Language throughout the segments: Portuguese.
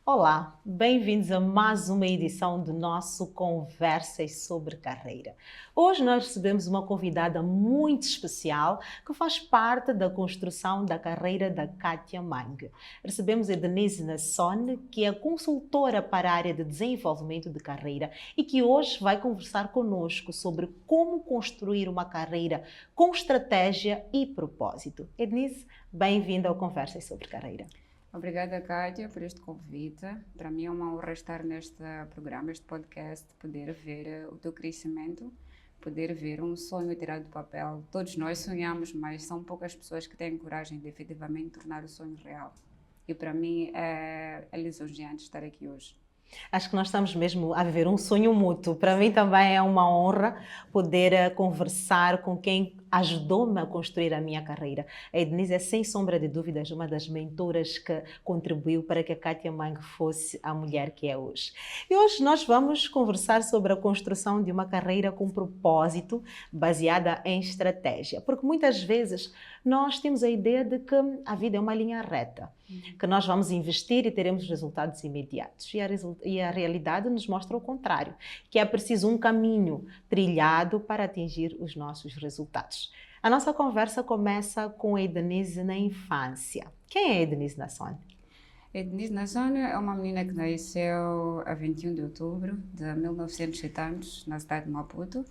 Olá, bem-vindos a mais uma edição do nosso Conversas sobre Carreira. Hoje nós recebemos uma convidada muito especial que faz parte da construção da carreira da Kátia Mang. Recebemos a Denise Nassone, que é consultora para a área de desenvolvimento de carreira e que hoje vai conversar conosco sobre como construir uma carreira com estratégia e propósito. Denise, bem-vinda ao Conversas sobre Carreira. Obrigada, Kátia, por este convite. Para mim é uma honra estar neste programa, este podcast, poder ver o teu crescimento, poder ver um sonho tirado do papel. Todos nós sonhamos, mas são poucas pessoas que têm coragem de efetivamente tornar o sonho real. E para mim é lisonjeante estar aqui hoje. Acho que nós estamos mesmo a viver um sonho mútuo. Para mim também é uma honra poder conversar com quem ajudou-me a construir a minha carreira. A Denise é, sem sombra de dúvidas, uma das mentoras que contribuiu para que a Kátia Mang fosse a mulher que é hoje. E hoje nós vamos conversar sobre a construção de uma carreira com propósito, baseada em estratégia. Porque muitas vezes nós temos a ideia de que a vida é uma linha reta, que nós vamos investir e teremos resultados imediatos. E a realidade nos mostra o contrário, que é preciso um caminho trilhado para atingir os nossos resultados. A nossa conversa começa com a Denise na infância. Quem é a Denise Nassone? A Denise Nassone é uma menina que nasceu a 21 de outubro de 1970, na cidade de Maputo.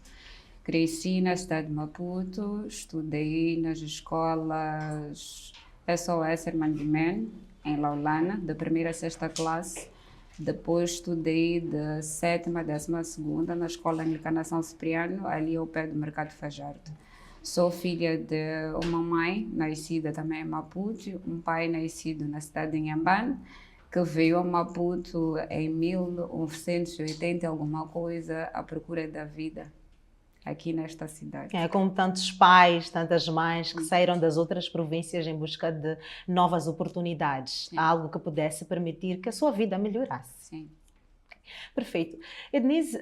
Cresci na cidade de Maputo, estudei nas escolas SOS Irmã de Men, em Laulana, da primeira a sexta classe. Depois estudei de 7ª a 12ª na Escola Anglicana São Cipriano, ali ao pé do Mercado Fajardo. Sou filha de uma mãe, nascida também em Maputo, um pai nascido na cidade de Inhambane, que veio a Maputo em 1980 alguma coisa à procura da vida aqui nesta cidade. É como tantos pais, tantas mães que saíram das outras províncias em busca de novas oportunidades, algo que pudesse permitir que a sua vida melhorasse. Sim. Perfeito. Denise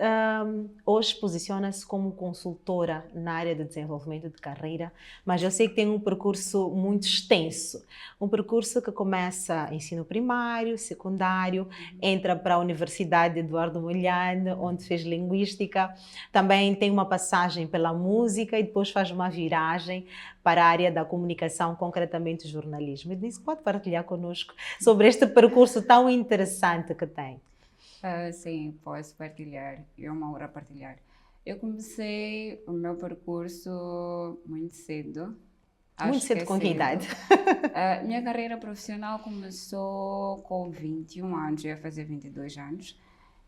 hoje posiciona-se como consultora na área de desenvolvimento de carreira, mas eu sei que tem um percurso muito extenso. Um percurso que começa ensino primário, secundário, entra para a Universidade Eduardo Mondlane, onde fez linguística. Também tem uma passagem pela música e depois faz uma viragem para a área da comunicação, concretamente jornalismo. Denise, pode partilhar conosco sobre este percurso tão interessante que tem? Sim, posso partilhar. É uma honra partilhar. Eu comecei o meu percurso muito cedo. Muito cedo, com que idade? Minha carreira profissional começou com 21 anos, eu ia fazer 22 anos.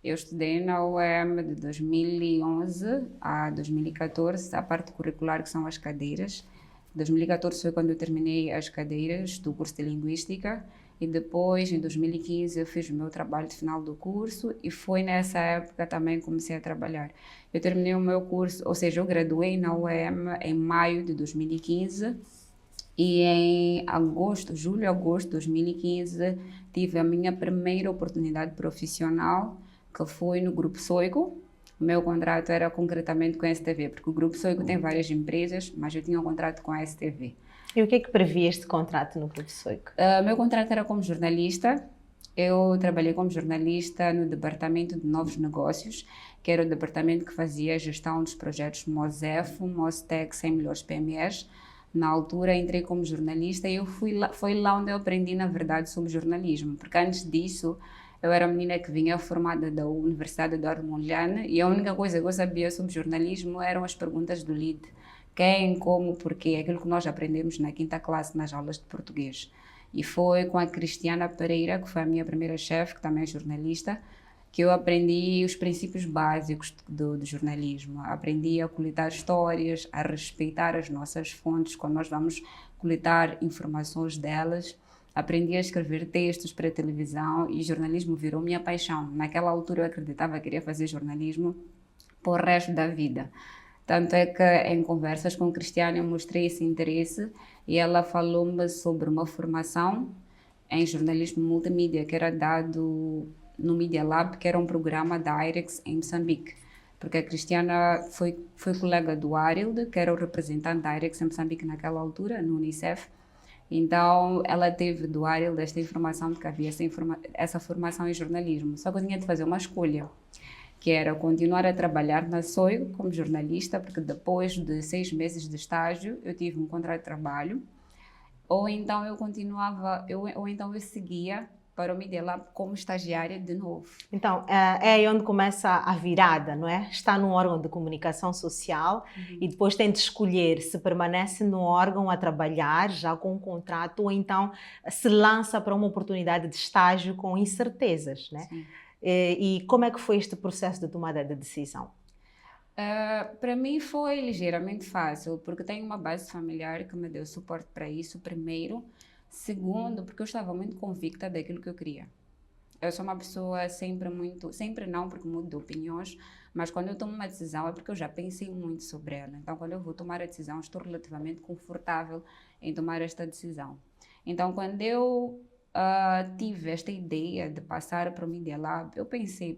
Eu estudei na UEM de 2011 a 2014, a parte curricular que são as cadeiras. 2014 foi quando eu terminei as cadeiras do curso de Linguística. E depois, em 2015, eu fiz o meu trabalho de final do curso e foi nessa época também que comecei a trabalhar. Eu terminei o meu curso, ou seja, eu graduei na UEM em maio de 2015 e em julho, agosto de 2015, tive a minha primeira oportunidade profissional, que foi no Grupo Soigo. O meu contrato era concretamente com a STV, porque o Grupo Soigo tem várias empresas, mas eu tinha um contrato com a STV. E o que é que previa este contrato no Grupo Soigo? Meu contrato era como jornalista. Eu trabalhei como jornalista no Departamento de Novos Negócios, que era o departamento que fazia a gestão dos projetos MOSEF, MOSTEC, 100 melhores PMEs. Na altura entrei como jornalista e foi lá onde eu aprendi, na verdade, sobre jornalismo, porque antes disso eu era uma menina que vinha formada da Universidade Eduardo Mondlane e a única coisa que eu sabia sobre jornalismo eram as perguntas do LID. Quem, como, porquê, aquilo que nós aprendemos na 5ª classe nas aulas de português. E foi com a Cristiana Pereira, que foi a minha primeira chefe, que também é jornalista, que eu aprendi os princípios básicos do jornalismo. Aprendi a coletar histórias, a respeitar as nossas fontes quando nós vamos coletar informações delas. Aprendi a escrever textos para a televisão e jornalismo virou minha paixão. Naquela altura eu acreditava que queria fazer jornalismo por o resto da vida. Tanto é que em conversas com a Cristiana eu mostrei esse interesse e ela falou-me sobre uma formação em jornalismo multimídia que era dado no Media Lab, que era um programa da IREX em Moçambique. Porque a Cristiana foi colega do Arilde, que era o representante da IREX em Moçambique naquela altura, no Unicef. Então, ela teve do Arilde esta informação de que havia essa formação em jornalismo. Só que eu tinha de fazer uma escolha, que era continuar a trabalhar na SOIG como jornalista, porque depois de 6 meses de estágio, eu tive um contrato de trabalho, ou então ou então eu seguia para o Media Lab como estagiária de novo. Então, é aí onde começa a virada, não é? Está num órgão de comunicação social e depois tem de escolher se permanece no órgão a trabalhar, já com um contrato, ou então se lança para uma oportunidade de estágio com incertezas, né? Sim. E como é que foi este processo de tomada de decisão? Para mim foi ligeiramente fácil, porque tenho uma base familiar que me deu suporte para isso, primeiro. Segundo, porque eu estava muito convicta daquilo que eu queria. Eu sou uma pessoa sempre não, porque mudo de opiniões, mas quando eu tomo uma decisão é porque eu já pensei muito sobre ela. Então, quando eu vou tomar a decisão, estou relativamente confortável em tomar esta decisão. Então, quando eu tive esta ideia de passar para o Media Lab, eu pensei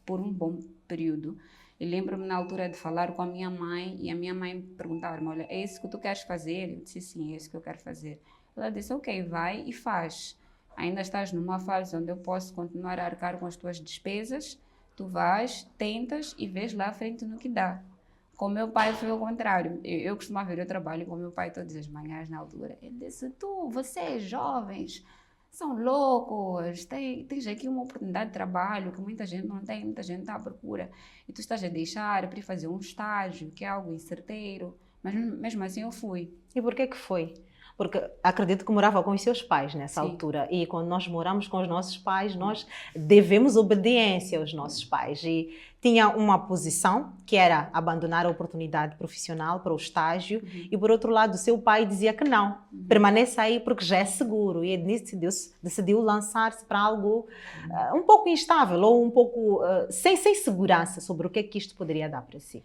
por um bom período. E lembro-me na altura de falar com a minha mãe e a minha mãe perguntar-me, olha, é isso que tu queres fazer? Eu disse, sim, é isso que eu quero fazer. Ela disse, ok, vai e faz. Ainda estás numa fase onde eu posso continuar a arcar com as tuas despesas, tu vais, tentas e vês lá à frente no que dá. Com meu pai foi o contrário. Eu costumava ver o trabalho com meu pai todas as manhãs na altura. Ele disse, vocês jovens, são loucos, tens aqui uma oportunidade de trabalho que muita gente não tem, muita gente está à procura. E tu estás a deixar para ir fazer um estágio, que é algo incerteiro. Mas mesmo assim eu fui. E por que foi? Porque acredito que morava com os seus pais nessa Sim. altura. E quando nós moramos com os nossos pais, nós devemos obediência aos nossos pais. E tinha uma posição, que era abandonar a oportunidade profissional para o estágio. E por outro lado, o seu pai dizia que não, permaneça aí porque já é seguro. E Ednice decidiu lançar-se para algo um pouco instável ou um pouco sem segurança sobre o que é que isto poderia dar para si.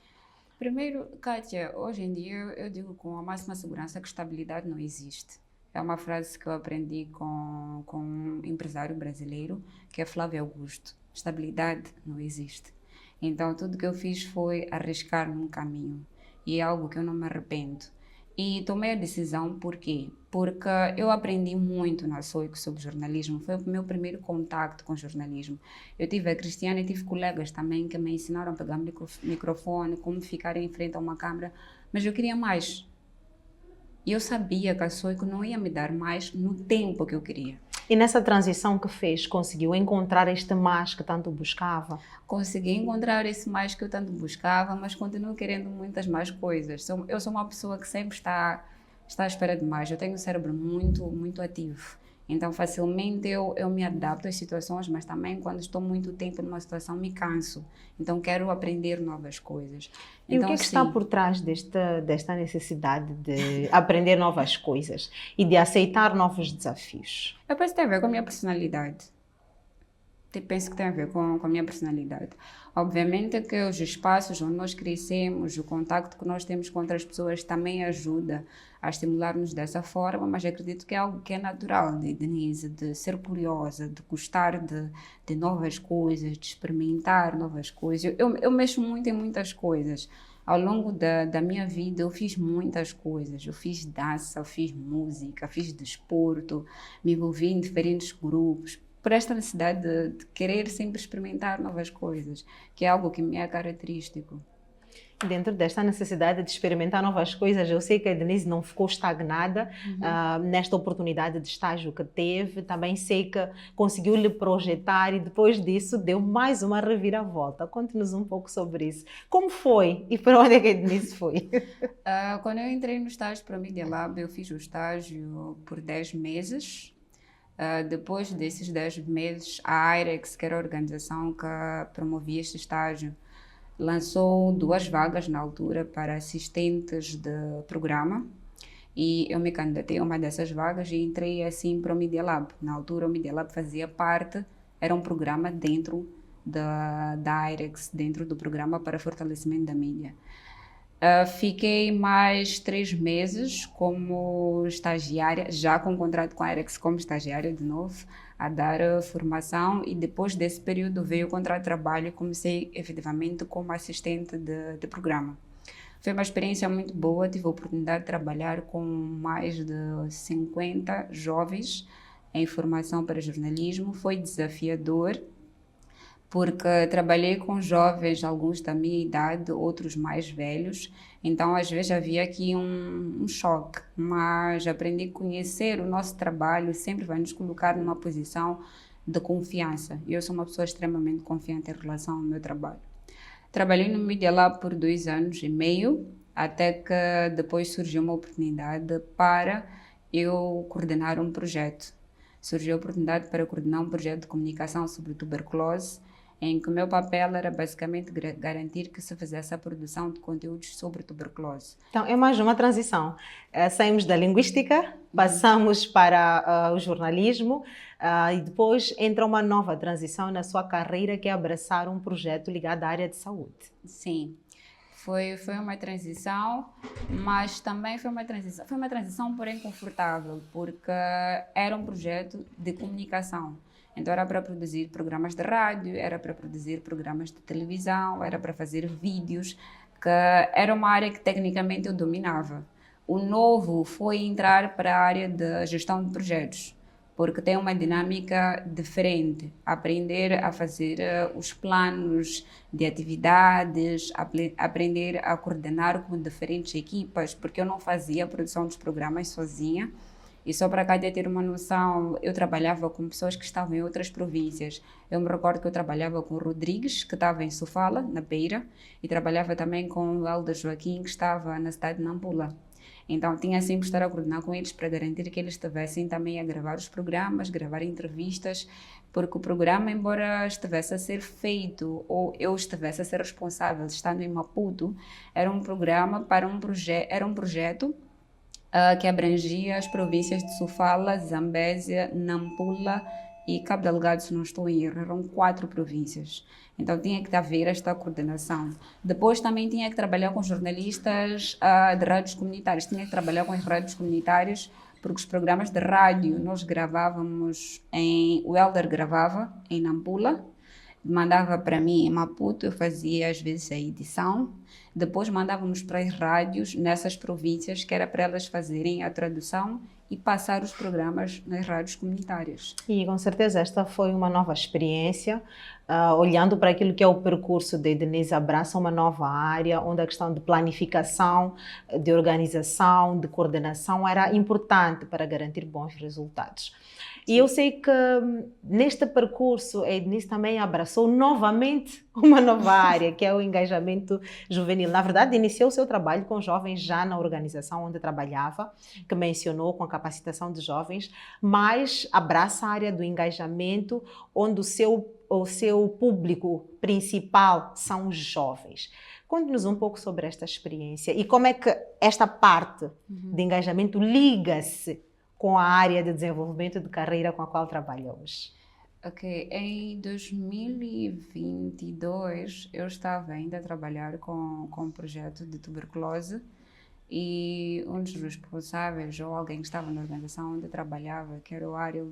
Primeiro, Kátia, hoje em dia eu digo com a máxima segurança que estabilidade não existe. É uma frase que eu aprendi com um empresário brasileiro, que é Flávio Augusto. Estabilidade não existe. Então, tudo que eu fiz foi arriscar num caminho. E é algo que eu não me arrependo. E tomei a decisão por quê? Porque eu aprendi muito na SOIC sobre jornalismo. Foi o meu primeiro contato com jornalismo. Eu tive a Cristiana e tive colegas também que me ensinaram a pegar microfone, como ficar em frente a uma câmera. Mas eu queria mais. E eu sabia que a SOIC não ia me dar mais no tempo que eu queria. E nessa transição que fez, conseguiu encontrar este mais que tanto buscava? Consegui encontrar esse mais que eu tanto buscava, mas continuo querendo muitas mais coisas. Eu sou uma pessoa que sempre está à espera de mais. Eu tenho o cérebro muito ativo. Então, facilmente eu me adapto às situações, mas também quando estou muito tempo numa situação me canso. Então, quero aprender novas coisas. E então, o que é que está por trás desta necessidade de aprender novas coisas e de aceitar novos desafios? Eu penso que tem a ver com a minha personalidade. Penso que tem a ver com a minha personalidade. Obviamente que os espaços onde nós crescemos, o contacto que nós temos com outras pessoas também ajuda a estimular-nos dessa forma, mas acredito que é algo que é natural de Denise, de ser curiosa, de gostar de novas coisas, de experimentar novas coisas. Eu mexo muito em muitas coisas. Ao longo da minha vida eu fiz muitas coisas. Eu fiz dança, eu fiz música, fiz desporto, me envolvi em diferentes grupos, por esta necessidade de querer sempre experimentar novas coisas, que é algo que me é característico. Dentro desta necessidade de experimentar novas coisas, eu sei que a Denise não ficou estagnada nesta oportunidade de estágio que teve. Também sei que conseguiu lhe projetar e depois disso deu mais uma reviravolta. Conte-nos um pouco sobre isso. Como foi e para onde é que a Denise foi? Quando eu entrei no estágio para o Media Lab, eu fiz o estágio por 10 meses. Depois desses 10 meses, a IREX, que era a organização que promovia este estágio, lançou 2 vagas na altura para assistentes de programa e eu me candidatei a uma dessas vagas e entrei assim para o Media Lab. Na altura, o Media Lab fazia parte, era um programa dentro da IREX, dentro do programa para fortalecimento da mídia. Fiquei mais 3 meses como estagiária, já com contrato com a IREX como estagiária de novo, a dar formação, e depois desse período veio o contrato de trabalho e comecei efetivamente como assistente de programa. Foi uma experiência muito boa, tive a oportunidade de trabalhar com mais de 50 jovens em formação para jornalismo. Foi desafiador, porque trabalhei com jovens, alguns da minha idade, outros mais velhos, então às vezes havia aqui um choque, mas aprendi a conhecer o nosso trabalho, sempre vai nos colocar numa posição de confiança. Eu sou uma pessoa extremamente confiante em relação ao meu trabalho. Trabalhei no Media Lab por 2 anos e meio, até que depois surgiu uma oportunidade para eu coordenar um projeto. Surgiu a oportunidade para coordenar um projeto de comunicação sobre tuberculose, em que o meu papel era basicamente garantir que se fizesse a produção de conteúdos sobre tuberculose. Então, é mais uma transição. Saímos da linguística, passamos para o jornalismo e depois entra uma nova transição na sua carreira, que é abraçar um projeto ligado à área de saúde. Sim, foi uma transição, mas também foi uma transição porém confortável, porque era um projeto de comunicação. Então era para produzir programas de rádio, era para produzir programas de televisão, era para fazer vídeos, que era uma área que tecnicamente eu dominava. O novo foi entrar para a área de gestão de projetos, porque tem uma dinâmica diferente. Aprender a fazer os planos de atividades, aprender a coordenar com diferentes equipas, porque eu não fazia a produção dos programas sozinha. E só para cá de ter uma noção, eu trabalhava com pessoas que estavam em outras províncias. Eu me recordo que eu trabalhava com o Rodrigues, que estava em Sofala, na Beira, e trabalhava também com o Helder Joaquim, que estava na cidade de Nampula. Então, tinha sempre que estar a coordenar com eles para garantir que eles estivessem também a gravar os programas, gravar entrevistas, porque o programa, embora estivesse a ser feito ou eu estivesse a ser responsável estando em Maputo, era um programa para era um projeto que abrangia as províncias de Sofala, Zambésia, Nampula e Cabo Delgado, se não estou em erro. Eram 4 províncias. Então tinha que haver esta coordenação. Depois também tinha que trabalhar com jornalistas de rádios comunitárias. Tinha que trabalhar com as rádios comunitárias, porque os programas de rádio nós gravávamos o Helder gravava em Nampula, mandava para mim em Maputo, eu fazia às vezes a edição. Depois mandávamos para as rádios nessas províncias, que era para elas fazerem a tradução e passar os programas nas rádios comunitárias. E com certeza esta foi uma nova experiência, olhando para aquilo que é o percurso de Denise Abraça, uma nova área, onde a questão de planificação, de organização, de coordenação era importante para garantir bons resultados. E eu sei que neste percurso a Denise também abraçou novamente uma nova área, que é o engajamento juvenil. Na verdade, iniciou o seu trabalho com jovens já na organização onde trabalhava, que mencionou com a capacitação de jovens, mas abraça a área do engajamento, onde o seu público principal são os jovens. Conte-nos um pouco sobre esta experiência e como é que esta parte de engajamento liga-se com a área de desenvolvimento de carreira com a qual trabalha hoje. Ok, em 2022 eu estava ainda a trabalhar com um projeto de tuberculose e um dos responsáveis ou alguém que estava na organização onde eu trabalhava, que era o Ariel,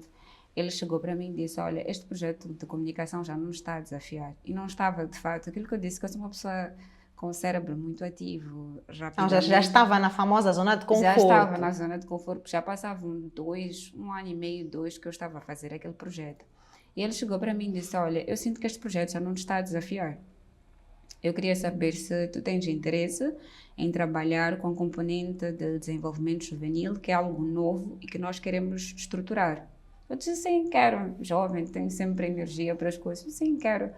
ele chegou para mim e disse: olha, este projeto de comunicação já não me está a desafiar. E não estava, de facto, aquilo que eu disse, que eu sou uma pessoa com o cérebro muito ativo, rapidamente. Então já estava na famosa zona de conforto. Já estava na zona de conforto, já passavam um ano e meio, 2, que eu estava a fazer aquele projeto. E ele chegou para mim e disse: olha, eu sinto que este projeto já não te está a desafiar. Eu queria saber se tu tens interesse em trabalhar com a componente de desenvolvimento juvenil, que é algo novo e que nós queremos estruturar. Eu disse: sim, quero. Jovem, tenho sempre energia para as coisas. Sim, quero.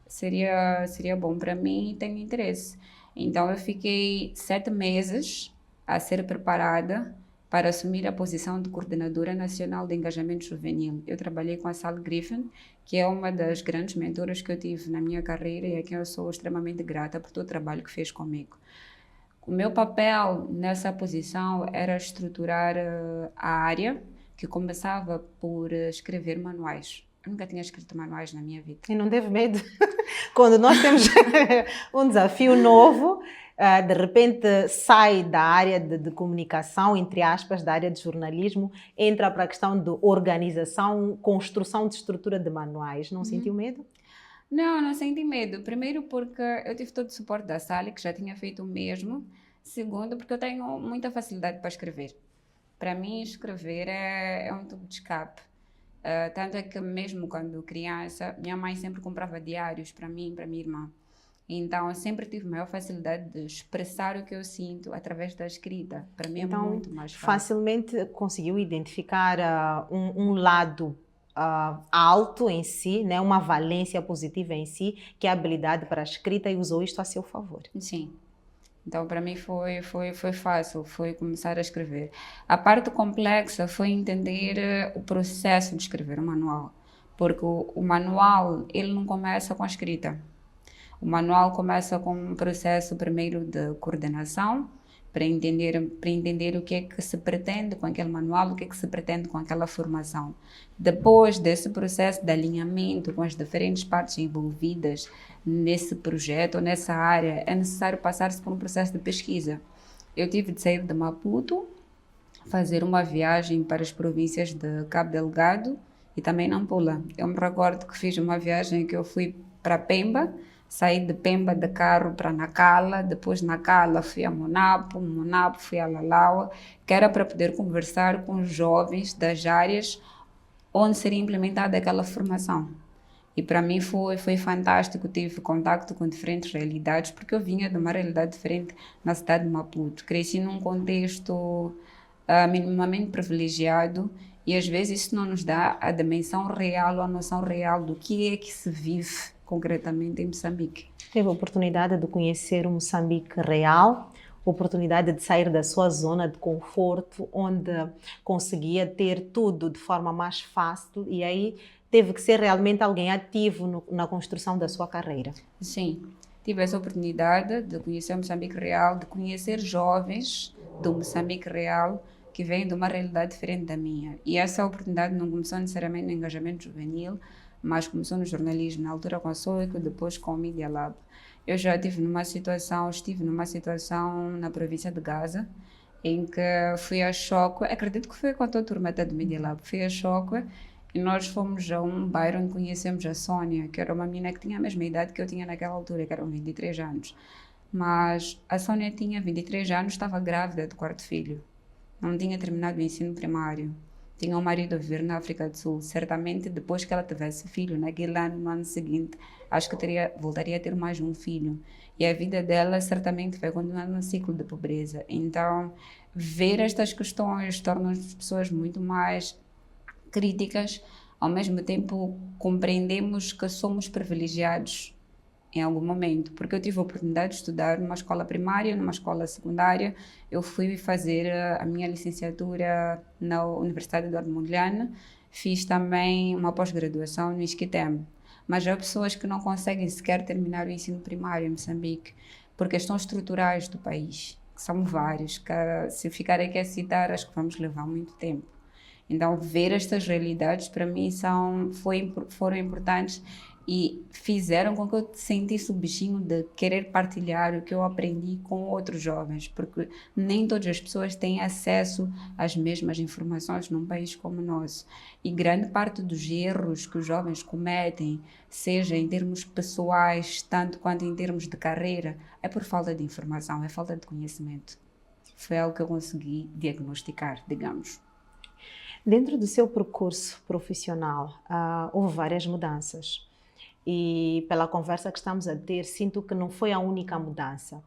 Seria bom para mim e tenho interesse. Então eu fiquei 7 meses a ser preparada para assumir a posição de coordenadora nacional de engajamento juvenil. Eu trabalhei com a Sally Griffin, que é uma das grandes mentoras que eu tive na minha carreira e a quem eu sou extremamente grata por todo o trabalho que fez comigo. O meu papel nessa posição era estruturar a área, que começava por escrever manuais. Eu nunca tinha escrito manuais na minha vida. E não teve medo? Quando nós temos um desafio novo, de repente sai da área de comunicação, entre aspas, da área de jornalismo, entra para a questão de organização, construção de estrutura de manuais. Não sentiu medo? Não, não senti medo. Primeiro porque eu tive todo o suporte da Sally, que já tinha feito o mesmo. Segundo, porque eu tenho muita facilidade para escrever. Para mim, escrever é um tubo de escape. Tanto é que mesmo quando criança, minha mãe sempre comprava diários para mim e para minha irmã. Então, eu sempre tive maior facilidade de expressar o que eu sinto através da escrita. Para mim é Então, muito mais fácil. facilmente conseguiu identificar um lado alto em si, né? Uma valência positiva em si, que é a habilidade para a escrita e usou isto a seu favor. Sim. Então, para mim foi fácil, foi começar a escrever. A parte complexa foi entender o processo de escrever o manual. Porque o manual, ele não começa com a escrita. O manual começa com um processo primeiro de coordenação, para entender o que é que se pretende com aquele manual, o que é que se pretende com aquela formação. Depois desse processo de alinhamento com as diferentes partes envolvidas nesse projeto ou nessa área, é necessário passar-se por um processo de pesquisa. Eu tive de sair de Maputo, fazer uma viagem para as províncias de Cabo Delgado e também Nampula. Eu me recordo que fiz uma viagem que eu fui para Pemba, saí de Pemba de carro para Nacala, depois Nacala fui a Monapo, Monapo fui a Lalaua, que era para poder conversar com jovens das áreas onde seria implementada aquela formação. E para mim foi fantástico, tive contato com diferentes realidades, porque eu vinha de uma realidade diferente na cidade de Maputo. Cresci num contexto minimamente privilegiado e às vezes isso não nos dá a dimensão real ou a noção real do que é que se vive concretamente em Moçambique. Teve a oportunidade de conhecer o Moçambique real, oportunidade de sair da sua zona de conforto, onde conseguia ter tudo de forma mais fácil e aí teve que ser realmente alguém ativo na construção da sua carreira. Sim, tive essa oportunidade de conhecer o Moçambique real, de conhecer jovens do Moçambique real que vêm de uma realidade diferente da minha. E essa oportunidade não começou necessariamente no engajamento juvenil, mas começou no jornalismo, na altura com a Soico, depois com o Media Lab. Eu já estive numa situação na província de Gaza, em que fui a Choque, acredito que foi com a tua turma até do Media Lab, fui a Choque e nós fomos a um bairro onde conhecemos a Sónia, que era uma menina que tinha a mesma idade que eu tinha naquela altura, que eram 23 anos. Mas a Sónia tinha 23 anos, estava grávida do quarto filho. Não tinha terminado o ensino primário. Tinha um marido a viver na África do Sul. Certamente, depois que ela tivesse filho, naquele ano, no ano seguinte, acho que voltaria a ter mais um filho. E a vida dela certamente vai continuar num ciclo de pobreza. Então, ver estas questões torna as pessoas muito mais críticas. Ao mesmo tempo, compreendemos que somos privilegiados em algum momento, porque eu tive a oportunidade de estudar numa escola primária, numa escola secundária. Eu fui fazer a minha licenciatura na Universidade Eduardo Mondlane, fiz também uma pós-graduação no ISCTEM. Mas há pessoas que não conseguem sequer terminar o ensino primário em Moçambique, por questões estruturais do país, que são vários, que se ficar aqui a citar, acho que vamos levar muito tempo. Então, ver estas realidades, para mim, foram importantes e fizeram com que eu sentisse o bichinho de querer partilhar o que eu aprendi com outros jovens, porque nem todas as pessoas têm acesso às mesmas informações num país como o nosso. E grande parte dos erros que os jovens cometem, seja em termos pessoais, tanto quanto em termos de carreira, é por falta de informação, é falta de conhecimento. Foi algo que eu consegui diagnosticar, digamos. Dentro do seu percurso profissional, houve várias mudanças. E pela conversa que estamos a ter, sinto que não foi a única mudança.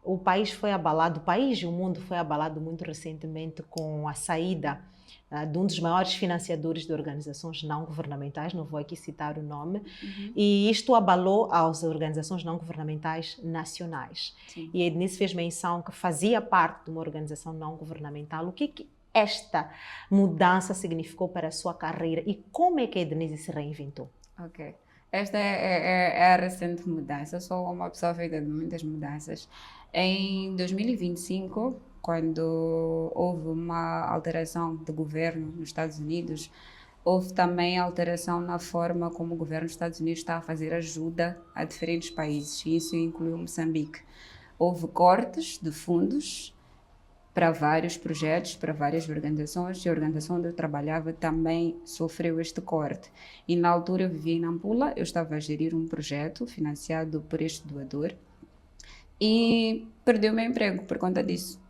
O país foi abalado, o país e o mundo foi abalado muito recentemente com a saída de um dos maiores financiadores de organizações não governamentais, não vou aqui citar o nome, e isto abalou as organizações não governamentais nacionais. Sim. E a Ednice fez menção que fazia parte de uma organização não governamental. O que esta mudança significou para a sua carreira e como é que a Ednice se reinventou? Ok. Esta é a recente mudança. Eu sou uma pessoa feita de muitas mudanças. Em 2025, quando houve uma alteração de governo nos Estados Unidos, houve também alteração na forma como o governo dos Estados Unidos está a fazer ajuda a diferentes países. E isso incluiu Moçambique. houve cortes de fundos para vários projetos, para várias organizações, e a organização onde eu trabalhava também sofreu este corte. E na altura eu vivia em Nampula, eu estava a gerir um projeto financiado por este doador e perdi o meu emprego por conta disso.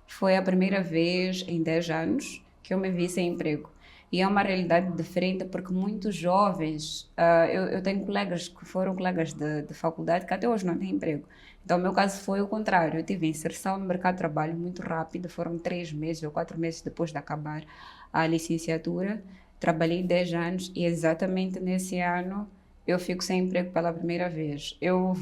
Foi a primeira vez em 10 anos que eu me vi sem emprego. E é uma realidade diferente porque muitos jovens, eu tenho colegas que foram colegas de faculdade que até hoje não têm emprego. Então, o meu caso foi o contrário. Eu tive inserção no mercado de trabalho muito rápido, foram 3 meses ou 4 meses depois de acabar a licenciatura. Trabalhei 10 anos e exatamente nesse ano eu fico sem emprego pela primeira vez. Eu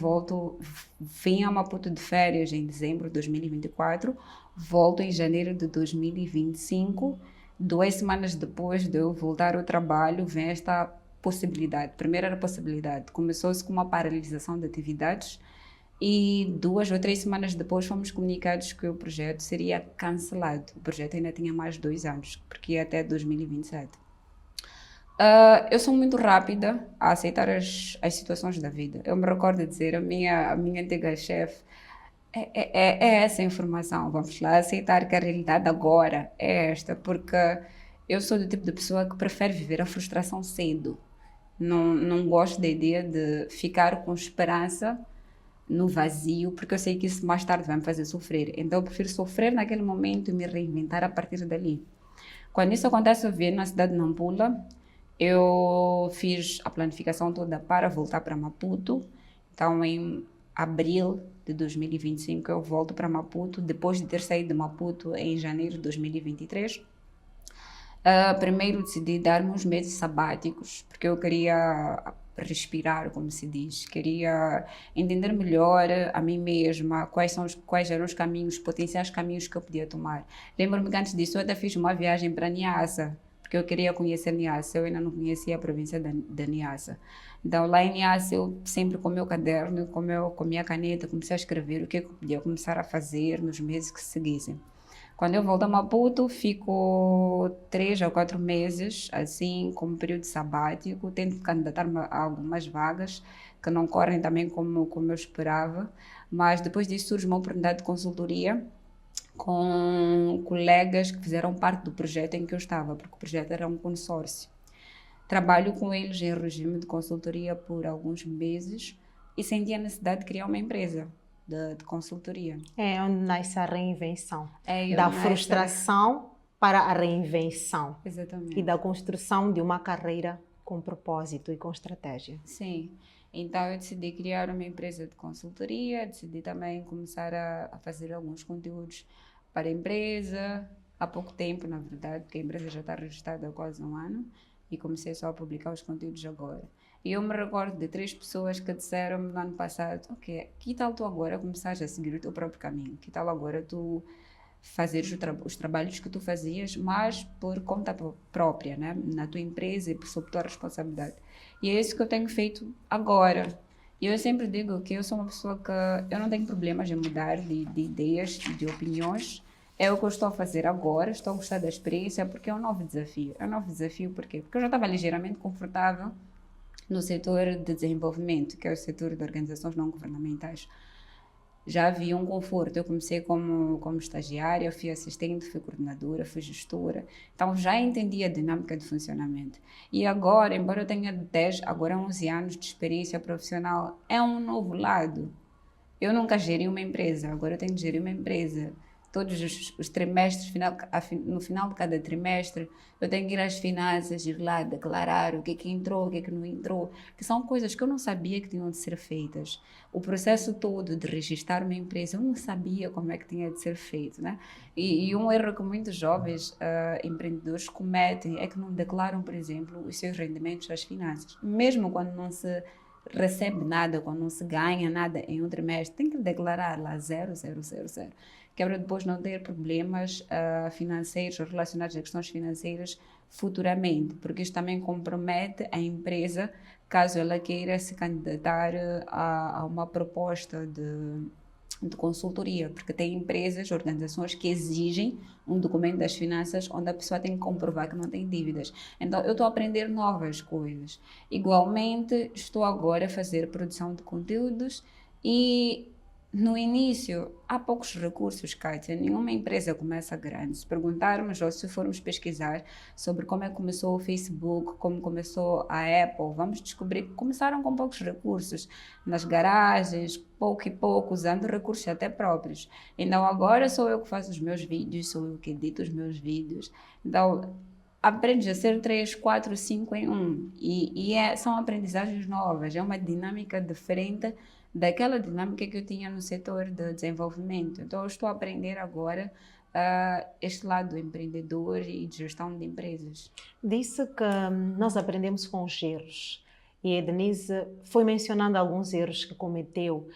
vim a Maputo de férias em dezembro de 2024, volto em janeiro de 2025. 2 semanas depois de eu voltar ao trabalho, vem esta possibilidade. Primeira possibilidade, começou-se com uma paralisação de atividades e 2 ou 3 semanas depois fomos comunicados que o projeto seria cancelado. O projeto ainda tinha mais 2 anos, porque ia até 2027. Eu sou muito rápida a aceitar as situações da vida. Eu me recordo de dizer, a minha antiga chefe, é essa a informação, vamos lá aceitar que a realidade agora é esta, porque eu sou do tipo de pessoa que prefere viver a frustração cedo. Não gosto da ideia de ficar com esperança no vazio, porque eu sei que isso mais tarde vai me fazer sofrer. Então eu prefiro sofrer naquele momento e me reinventar a partir dali. Quando isso acontece, eu vim na cidade de Nampula, eu fiz a planificação toda para voltar para Maputo. Então, em abril de 2025, eu volto para Maputo, depois de ter saído de Maputo em janeiro de 2023. Primeiro decidi dar-me uns meses sabáticos, porque eu queria respirar, como se diz, queria entender melhor a mim mesma, quais eram os caminhos, potenciais caminhos que eu podia tomar. Lembro-me que antes disso eu até fiz uma viagem para Niassa, porque eu queria conhecer Niassa, eu ainda não conhecia a província de Niassa. Então, lá em Niassa, eu sempre com o meu caderno, com a minha caneta, comecei a escrever o que eu podia começar a fazer nos meses que seguissem. Quando eu volto a Maputo, fico 3 ou 4 meses, assim, como período sabático, tento candidatar-me a algumas vagas, que não correm também como eu esperava, mas depois disso surge uma oportunidade de consultoria, com colegas que fizeram parte do projeto em que eu estava, porque o projeto era um consórcio. Trabalho com eles em regime de consultoria por alguns meses e senti a necessidade de criar uma empresa de consultoria. É onde nasce a reinvenção. É, Da frustração para a reinvenção. Exatamente. E da construção de uma carreira com propósito e com estratégia. Sim. Então, eu decidi criar uma empresa de consultoria, decidi também começar a fazer alguns conteúdos para a empresa, há pouco tempo, na verdade, porque a empresa já está registrada há quase um ano, e comecei só a publicar os conteúdos agora. E eu me recordo de 3 pessoas que disseram-me no ano passado, ok, que tal tu agora começares a seguir o teu próprio caminho? Que tal agora tu fazeres os trabalhos que tu fazias, mas por conta própria, né? Na tua empresa e sob tua responsabilidade. E é isso que eu tenho feito agora. E eu sempre digo que eu sou uma pessoa que eu não tenho problemas em mudar de ideias, de opiniões. É o que eu estou a fazer agora, estou a gostar da experiência, porque é um novo desafio. É um novo desafio por quê? Porque eu já estava ligeiramente confortável no setor de desenvolvimento, que é o setor de organizações não governamentais. Já havia um conforto. Eu comecei como estagiária, fui assistente, fui coordenadora, fui gestora. Então, já entendia a dinâmica de funcionamento. E agora, embora eu tenha 11 anos de experiência profissional, é um novo lado. Eu nunca geri uma empresa, agora eu tenho de gerir uma empresa. Todos os trimestres, no final de cada trimestre, eu tenho que ir às finanças, ir lá declarar o que entrou, o que não entrou, que são coisas que eu não sabia que tinham de ser feitas. O processo todo de registrar uma empresa, eu não sabia como é que tinha de ser feito, né? E um erro que muitos jovens empreendedores cometem é que não declaram, por exemplo, os seus rendimentos às finanças. Mesmo quando não se recebe nada, quando não se ganha nada em um trimestre, tem que declarar lá 0, 0, 0, 0. Que é para depois não ter problemas financeiros ou relacionados a questões financeiras futuramente, porque isto também compromete a empresa caso ela queira se candidatar a uma proposta de consultoria, porque tem empresas, organizações que exigem um documento das finanças onde a pessoa tem que comprovar que não tem dívidas. Então, eu estou a aprender novas coisas. Igualmente, estou agora a fazer produção de conteúdos e No início, há poucos recursos, Kátia. Nenhuma empresa começa grande. Se perguntarmos ou se formos pesquisar sobre como é que começou o Facebook, como começou a Apple, vamos descobrir que começaram com poucos recursos, nas garagens, pouco e pouco, usando recursos até próprios. Então, agora sou eu que faço os meus vídeos, sou eu que edito os meus vídeos. Então, aprendes a ser 3, 4, 5 em um. São aprendizagens novas, é uma dinâmica diferente daquela dinâmica que eu tinha no setor de desenvolvimento. Então, eu estou a aprender agora este lado empreendedor e de gestão de empresas. Disse que nós aprendemos com os erros. E a Denise foi mencionando alguns erros que cometeu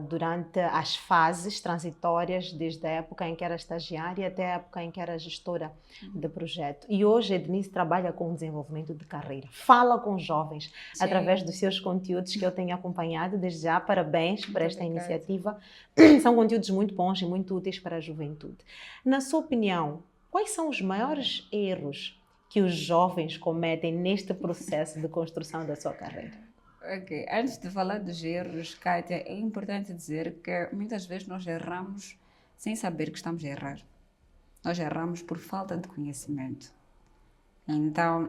durante as fases transitórias, desde a época em que era estagiária até a época em que era gestora de projeto. E hoje a Denise trabalha com o desenvolvimento de carreira. Fala com jovens através dos seus conteúdos que eu tenho acompanhado. Desde já, parabéns por esta iniciativa. São conteúdos muito bons e muito úteis para a juventude. Na sua opinião, quais são os maiores erros que os jovens cometem neste processo de construção da sua carreira? Ok, antes de falar dos erros, Kátia, é importante dizer que muitas vezes nós erramos sem saber que estamos a errar. Nós erramos por falta de conhecimento. Então,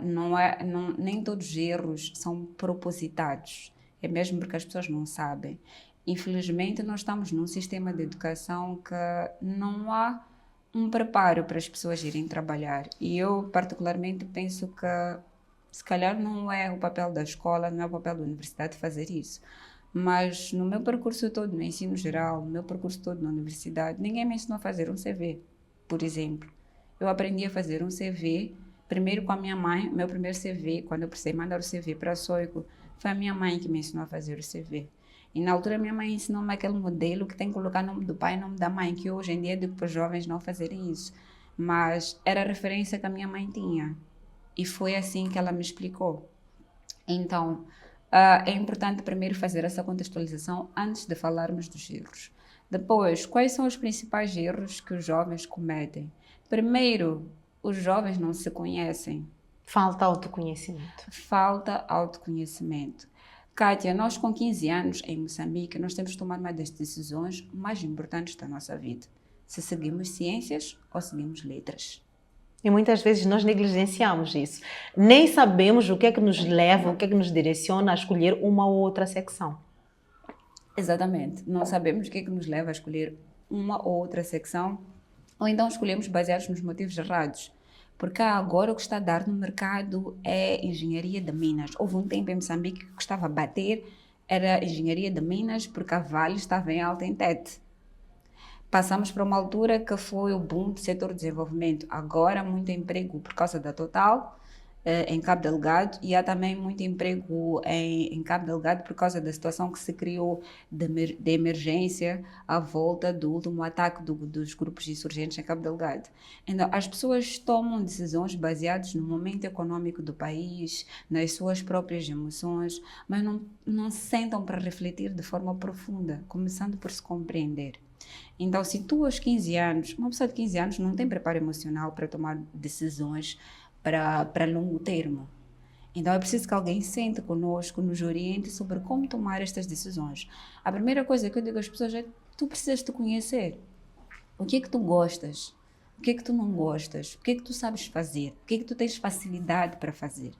nem todos os erros são propositados. É mesmo porque as pessoas não sabem. Infelizmente, nós estamos num sistema de educação que não há um preparo para as pessoas irem trabalhar. E eu, particularmente, penso que se calhar não é o papel da escola, não é o papel da universidade fazer isso. Mas no meu percurso todo, no ensino geral, no meu percurso todo na universidade, ninguém me ensinou a fazer um CV, por exemplo. Eu aprendi a fazer um CV, primeiro com a minha mãe. Meu primeiro CV, quando eu precisei mandar o CV para a Soico, foi a minha mãe que me ensinou a fazer o CV. E na altura minha mãe ensinou-me aquele modelo que tem que colocar nome do pai e nome da mãe, que hoje em dia eu digo para os jovens não fazerem isso. Mas era a referência que a minha mãe tinha. E foi assim que ela me explicou. Então, é importante primeiro fazer essa contextualização antes de falarmos dos erros. Depois, quais são os principais erros que os jovens cometem? Primeiro, os jovens não se conhecem. Falta autoconhecimento. Falta autoconhecimento. Kátia, nós com 15 anos em Moçambique, nós temos que tomar uma das decisões mais importantes da nossa vida. Se seguimos ciências ou seguimos letras. E muitas vezes nós negligenciamos isso. Nem sabemos o que é que nos leva, o que é que nos direciona a escolher uma ou outra secção. Exatamente. Não sabemos o que é que nos leva a escolher uma ou outra secção, ou então escolhemos baseados nos motivos errados. Porque agora o que está a dar no mercado é engenharia de minas. Houve um tempo em Moçambique que estava a bater, era engenharia de minas, porque a Vale estava em alta em Tete. Passamos para uma altura que foi o boom do setor de desenvolvimento. Agora, muito emprego por causa da Total, em Cabo Delgado, e há também muito emprego em Cabo Delgado por causa da situação que se criou de emergência à volta do último ataque dos grupos insurgentes em Cabo Delgado. Então, as pessoas tomam decisões baseadas no momento econômico do país, nas suas próprias emoções, mas não se sentam para refletir de forma profunda, começando por se compreender. Então, se tu aos 15 anos, uma pessoa de 15 anos não tem preparo emocional para tomar decisões para longo termo. Então, é preciso que alguém sente conosco, nos oriente sobre como tomar estas decisões. A primeira coisa que eu digo às pessoas é: tu precisas te conhecer. O que é que tu gostas? O que é que tu não gostas? O que é que tu sabes fazer? O que é que tu tens facilidade para fazer?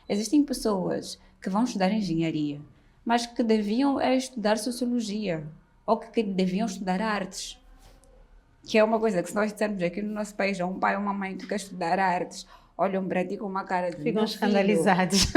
Existem pessoas que vão estudar engenharia, mas que deviam estudar sociologia, ou que deviam estudar artes. Que é uma coisa que, se nós dissermos aqui no nosso país, a um pai ou uma mãe que quer estudar artes, olham para ti com uma cara de ficam escandalizados.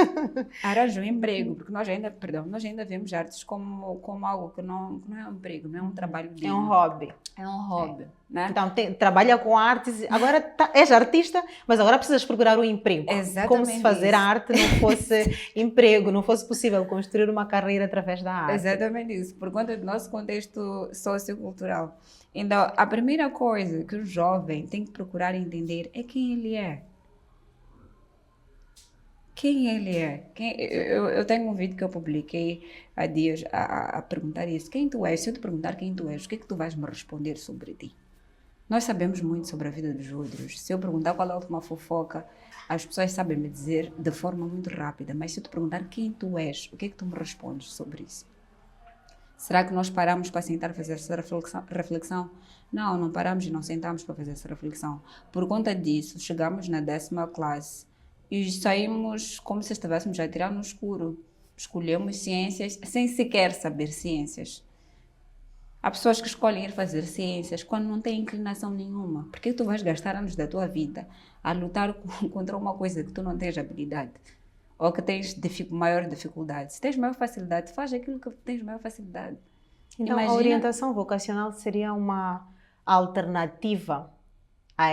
Arranja um emprego, porque nós ainda vemos artes como algo que não é um emprego, não é um trabalho digno. É um hobby. É um hobby, né? Então, trabalha com artes, agora és artista, mas agora precisas procurar um emprego. Exatamente. Como se fazer arte não fosse emprego, não fosse possível construir uma carreira através da arte. Exatamente isso, por conta do nosso contexto sociocultural. Então, a primeira coisa que o jovem tem que procurar entender é quem ele é. Quem ele é? Eu tenho um vídeo que eu publiquei há dias a perguntar isso. Quem tu és? Se eu te perguntar quem tu és, o que é que tu vais me responder sobre ti? Nós sabemos muito sobre a vida dos outros. Se eu perguntar qual é a última fofoca, as pessoas sabem me dizer de forma muito rápida. Mas se eu te perguntar quem tu és, o que é que tu me respondes sobre isso? Será que nós paramos para sentar e fazer essa reflexão? Não, não paramos e não sentamos para fazer essa reflexão. Por conta disso, chegamos na 10ª classe e saímos como se estivéssemos a tirar no escuro. Escolhemos ciências sem sequer saber ciências. Há pessoas que escolhem ir fazer ciências quando não têm inclinação nenhuma. Por que tu vais gastar anos da tua vida a lutar contra uma coisa que tu não tens habilidade? Ou que tens maior dificuldade? Se tens maior facilidade, faz aquilo que tens maior facilidade. Então, a orientação vocacional seria uma alternativa a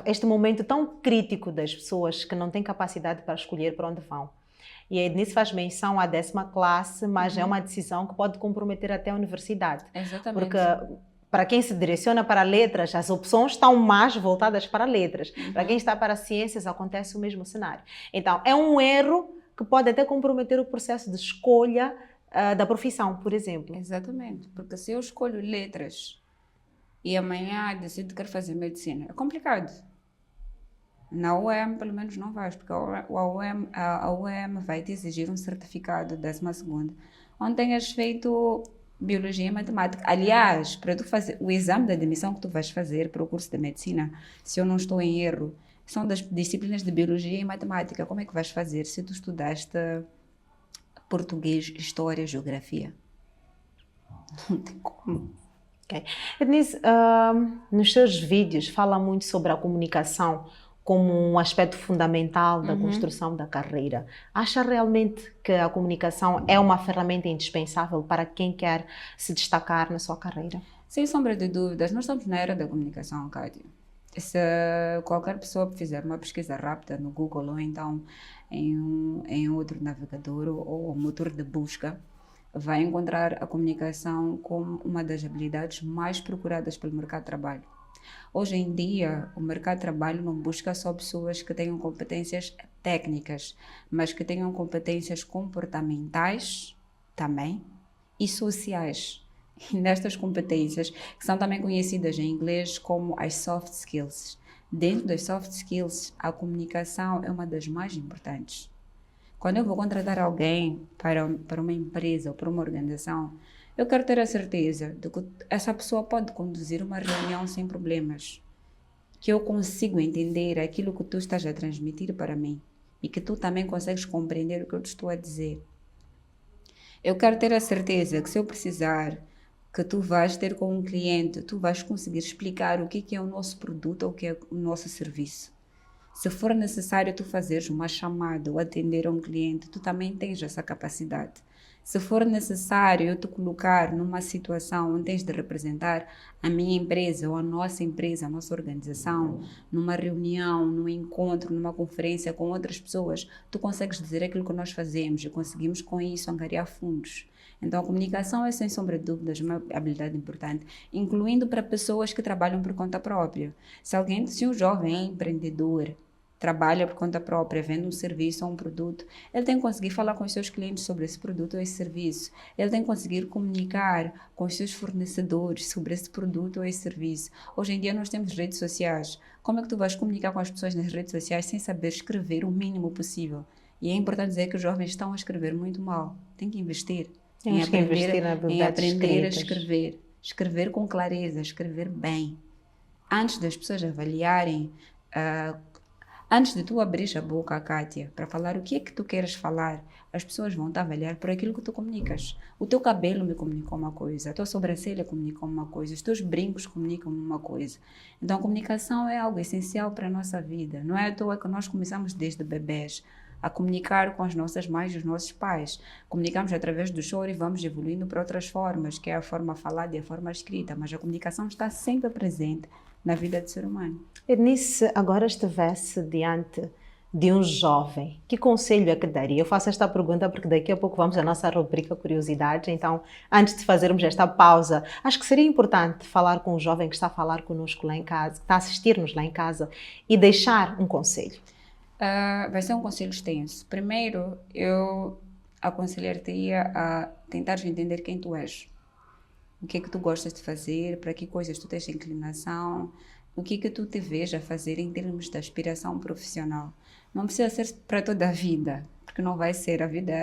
este momento tão crítico das pessoas que não têm capacidade para escolher para onde vão. E a Ednice faz menção à 10ª classe, mas é uma decisão que pode comprometer até a universidade. Exatamente. Porque para quem se direciona para letras, as opções estão mais voltadas para letras. Para quem está para ciências, acontece o mesmo cenário. Então, é um erro que pode até comprometer o processo de escolha da profissão, por exemplo. Exatamente. Porque se eu escolho letras e amanhã decido que quero fazer medicina, é complicado. Na UEM, pelo menos, não vais, porque a UEM vai te exigir um certificado 12ª, onde tenhas feito biologia e matemática. Aliás, para tu fazer o exame de admissão que tu vais fazer para o curso de medicina, se eu não estou em erro, são das disciplinas de biologia e matemática. Como é que vais fazer se tu estudaste português, história, geografia? Não tem como. Okay. Ednice, nos seus vídeos fala muito sobre a comunicação como um aspecto fundamental da construção da carreira. Acha realmente que a comunicação é uma ferramenta indispensável para quem quer se destacar na sua carreira? Sem sombra de dúvidas, nós estamos na era da comunicação, Cátia. Se qualquer pessoa fizer uma pesquisa rápida no Google ou então em outro navegador ou motor de busca, vai encontrar a comunicação como uma das habilidades mais procuradas pelo mercado de trabalho. Hoje em dia, o mercado de trabalho não busca só pessoas que tenham competências técnicas, mas que tenham competências comportamentais também e sociais. E nestas competências, que são também conhecidas em inglês como as soft skills. Dentro das soft skills, a comunicação é uma das mais importantes. Quando eu vou contratar alguém para uma empresa ou para uma organização, eu quero ter a certeza de que essa pessoa pode conduzir uma reunião sem problemas, que eu consigo entender aquilo que tu estás a transmitir para mim e que tu também consegues compreender o que eu te estou a dizer. Eu quero ter a certeza que se eu precisar que tu vais ter com um cliente, tu vais conseguir explicar o que é o nosso produto ou o que é o nosso serviço. Se for necessário tu fazeres uma chamada ou atender a um cliente, tu também tens essa capacidade. Se for necessário eu te colocar numa situação onde tens de representar a minha empresa ou a nossa empresa, a nossa organização, numa reunião, num encontro, numa conferência com outras pessoas, tu consegues dizer aquilo que nós fazemos e conseguimos com isso angariar fundos. Então a comunicação é sem sombra de dúvidas uma habilidade importante, incluindo para pessoas que trabalham por conta própria. Se um jovem é empreendedor, trabalha por conta própria, vende um serviço ou um produto, ele tem que conseguir falar com os seus clientes sobre esse produto ou esse serviço. Ele tem que conseguir comunicar com os seus fornecedores sobre esse produto ou esse serviço. Hoje em dia nós temos redes sociais. Como é que tu vais comunicar com as pessoas nas redes sociais sem saber escrever o mínimo possível? E é importante dizer que os jovens estão a escrever muito mal. Tem que investir. Temos que investir na em aprender a escritas. escrever com clareza, escrever bem. Antes das pessoas avaliarem, antes de tu abrir a boca, Kátia, para falar o que é que tu queres falar, as pessoas vão te avaliar por aquilo que tu comunicas. O teu cabelo me comunicou uma coisa, a tua sobrancelha comunicou uma coisa, os teus brincos comunicam uma coisa. Então a comunicação é algo essencial para a nossa vida. Não é à toa que nós começamos desde bebés a comunicar com as nossas mães e os nossos pais. Comunicamos através do choro e vamos evoluindo para outras formas, que é a forma falada e a forma escrita, mas a comunicação está sempre presente na vida do ser humano. Ednice, agora estivesse diante de um jovem, que conselho é que daria? Eu faço esta pergunta porque daqui a pouco vamos à nossa rubrica Curiosidade, então antes de fazermos esta pausa, acho que seria importante falar com o jovem que está a falar connosco lá em casa, que está a assistir-nos lá em casa e deixar um conselho. Vai ser um conselho extenso. Primeiro, eu aconselhar-te-ia a tentar entender quem tu és. O que é que tu gostas de fazer, para que coisas tu tens inclinação, o que é que tu te vês a fazer em termos de aspiração profissional. Não precisa ser para toda a vida, porque não vai ser a vida.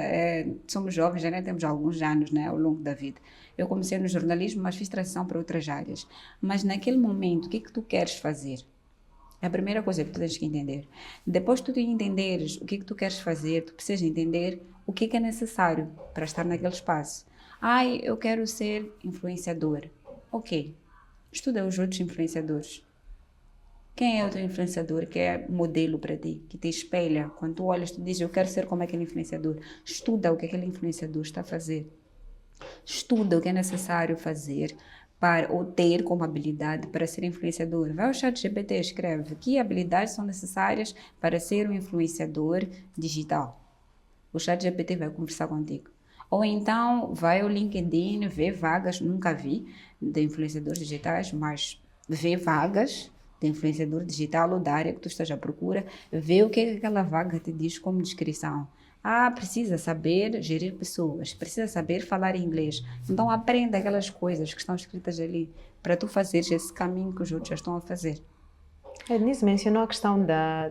Somos jovens, já nem temos alguns anos, né, ao longo da vida. Eu comecei no jornalismo, mas fiz transição para outras áreas. Mas naquele momento, o que é que tu queres fazer? É a primeira coisa que tu tens que entender. Depois que tu entenderes o que é que tu queres fazer, tu precisas entender o que é necessário para estar naquele espaço. Ai, eu quero ser influenciador. Ok, estuda os outros influenciadores. Quem é o teu influenciador que é modelo para ti, que te espelha? Quando tu olhas, tu dizes, eu quero ser como aquele influenciador. Estuda o que aquele influenciador está a fazer. Estuda o que é necessário fazer para, ou ter como habilidade para ser influenciador. Vai ao ChatGPT, escreve que habilidades são necessárias para ser um influenciador digital. O ChatGPT vai conversar contigo. Ou então vai ao LinkedIn, vê vagas, nunca vi, de influenciadores digitais, mas vê vagas de influenciador digital ou da área que tu estás à procura, vê o que aquela vaga te diz como descrição. Ah, precisa saber gerir pessoas, precisa saber falar inglês. Então aprenda aquelas coisas que estão escritas ali, para tu fazeres esse caminho que os outros já estão a fazer. Denise mencionou a questão da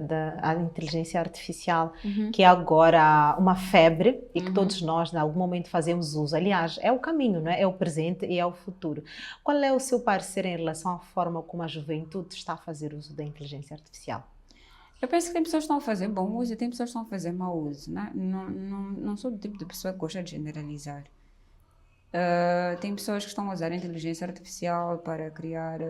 inteligência artificial, que é agora uma febre e que todos nós, em algum momento, fazemos uso. Aliás, é o caminho, não é? É o presente e é o futuro. Qual é o seu parecer em relação à forma como a juventude está a fazer uso da inteligência artificial? Eu penso que tem pessoas que estão a fazer bom uso e tem pessoas que estão a fazer mau uso. Né? Não sou do tipo de pessoa que gosta de generalizar. Tem pessoas que estão a usar a inteligência artificial para criar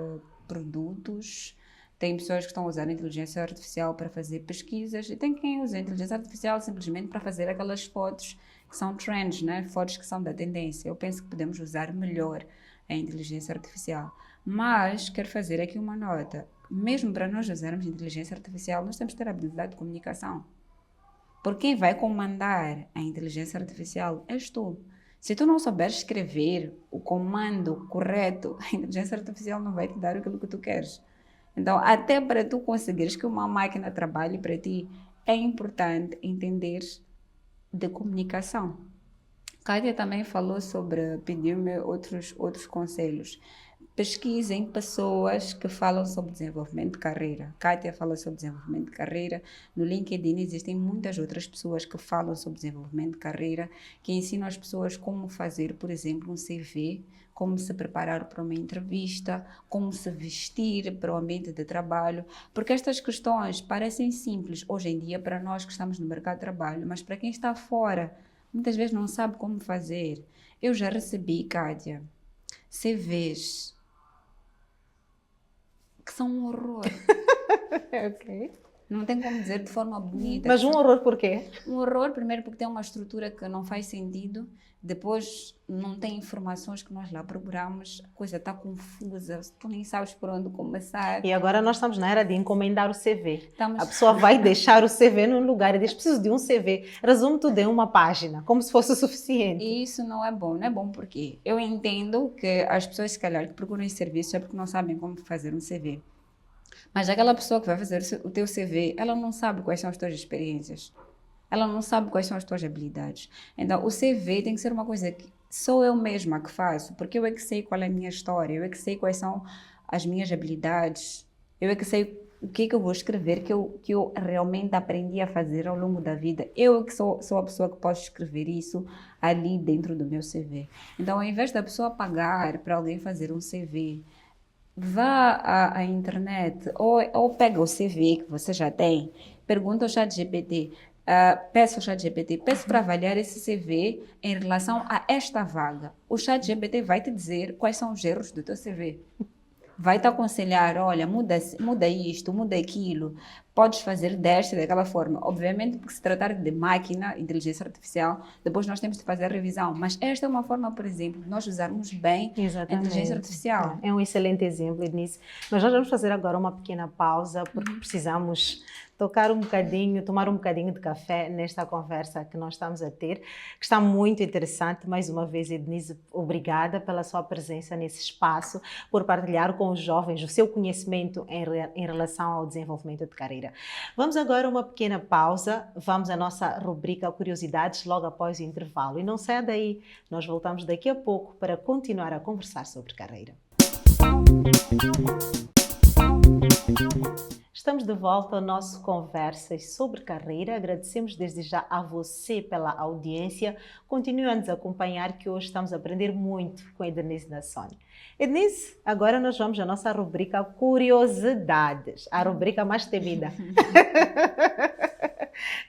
produtos. Tem pessoas que estão a usar a inteligência artificial para fazer pesquisas e tem quem usa a inteligência artificial simplesmente para fazer aquelas fotos que são trends, né? Fotos que são da tendência. Eu penso que podemos usar melhor a inteligência artificial. Mas quero fazer aqui uma nota. Mesmo para nós usarmos a inteligência artificial, nós temos que ter a habilidade de comunicação. Porque quem vai comandar a inteligência artificial és tu. Se tu não souberes escrever o comando correto, a inteligência artificial não vai te dar aquilo que tu queres. Então, até para tu conseguires que uma máquina trabalhe para ti, é importante entender de comunicação. Kátia também falou sobre, pediu-me outros conselhos. Pesquisem pessoas que falam sobre desenvolvimento de carreira. Kátia fala sobre desenvolvimento de carreira. No LinkedIn existem muitas outras pessoas que falam sobre desenvolvimento de carreira, que ensinam as pessoas como fazer, por exemplo, um CV, como se preparar para uma entrevista, como se vestir para o ambiente de trabalho, porque estas questões parecem simples hoje em dia para nós que estamos no mercado de trabalho, mas para quem está fora, muitas vezes não sabe como fazer. Eu já recebi, Kátia, CVs que são um horror. Ok. Não tem como dizer de forma bonita. Mas um horror por quê? Um horror, primeiro, porque tem uma estrutura que não faz sentido. Depois, não tem informações que nós lá procuramos. A coisa está confusa. Tu nem sabes por onde começar. E agora nós estamos na era de encomendar o CV. A pessoa vai deixar o CV num lugar e diz, preciso de um CV. Resume tudo em uma página, como se fosse o suficiente. E isso não é bom. Não é bom porque eu entendo que as pessoas, se calhar, que procuram esse serviço é porque não sabem como fazer um CV. Mas aquela pessoa que vai fazer o teu CV, ela não sabe quais são as tuas experiências. Ela não sabe quais são as tuas habilidades. Então, o CV tem que ser uma coisa que sou eu mesma que faço, porque eu é que sei qual é a minha história, eu é que sei quais são as minhas habilidades, eu é que sei o que eu vou escrever, que eu realmente aprendi a fazer ao longo da vida. Eu é que sou a pessoa que posso escrever isso ali dentro do meu CV. Então, ao invés da pessoa pagar para alguém fazer um CV, vá à internet ou pega o CV que você já tem, pergunta ao ChatGPT, peço ao ChatGPT, peço para avaliar esse CV em relação a esta vaga. O ChatGPT vai te dizer quais são os erros do teu CV. Vai te aconselhar, olha, muda isto, muda aquilo, podes fazer desta e daquela forma. Obviamente, porque se tratar de máquina, inteligência artificial, depois nós temos de fazer a revisão. Mas esta é uma forma, por exemplo, de nós usarmos bem a inteligência artificial. É um excelente exemplo, Denise. Mas nós vamos fazer agora uma pequena pausa, porque precisamos tocar um bocadinho, tomar um bocadinho de café nesta conversa que nós estamos a ter, que está muito interessante. Mais uma vez, Denise, obrigada pela sua presença nesse espaço, por partilhar com os jovens o seu conhecimento em relação ao desenvolvimento de carreira. Vamos agora a uma pequena pausa, vamos à nossa rubrica Curiosidades logo após o intervalo. E não saia daí, nós voltamos daqui a pouco para continuar a conversar sobre carreira. Estamos de volta ao nosso Conversas sobre Carreira. Agradecemos desde já a você pela audiência. Continue a nos acompanhar que hoje estamos a aprender muito com a Ednise da Sônia. Ednise, agora nós vamos à nossa rubrica Curiosidades, a rubrica mais temida.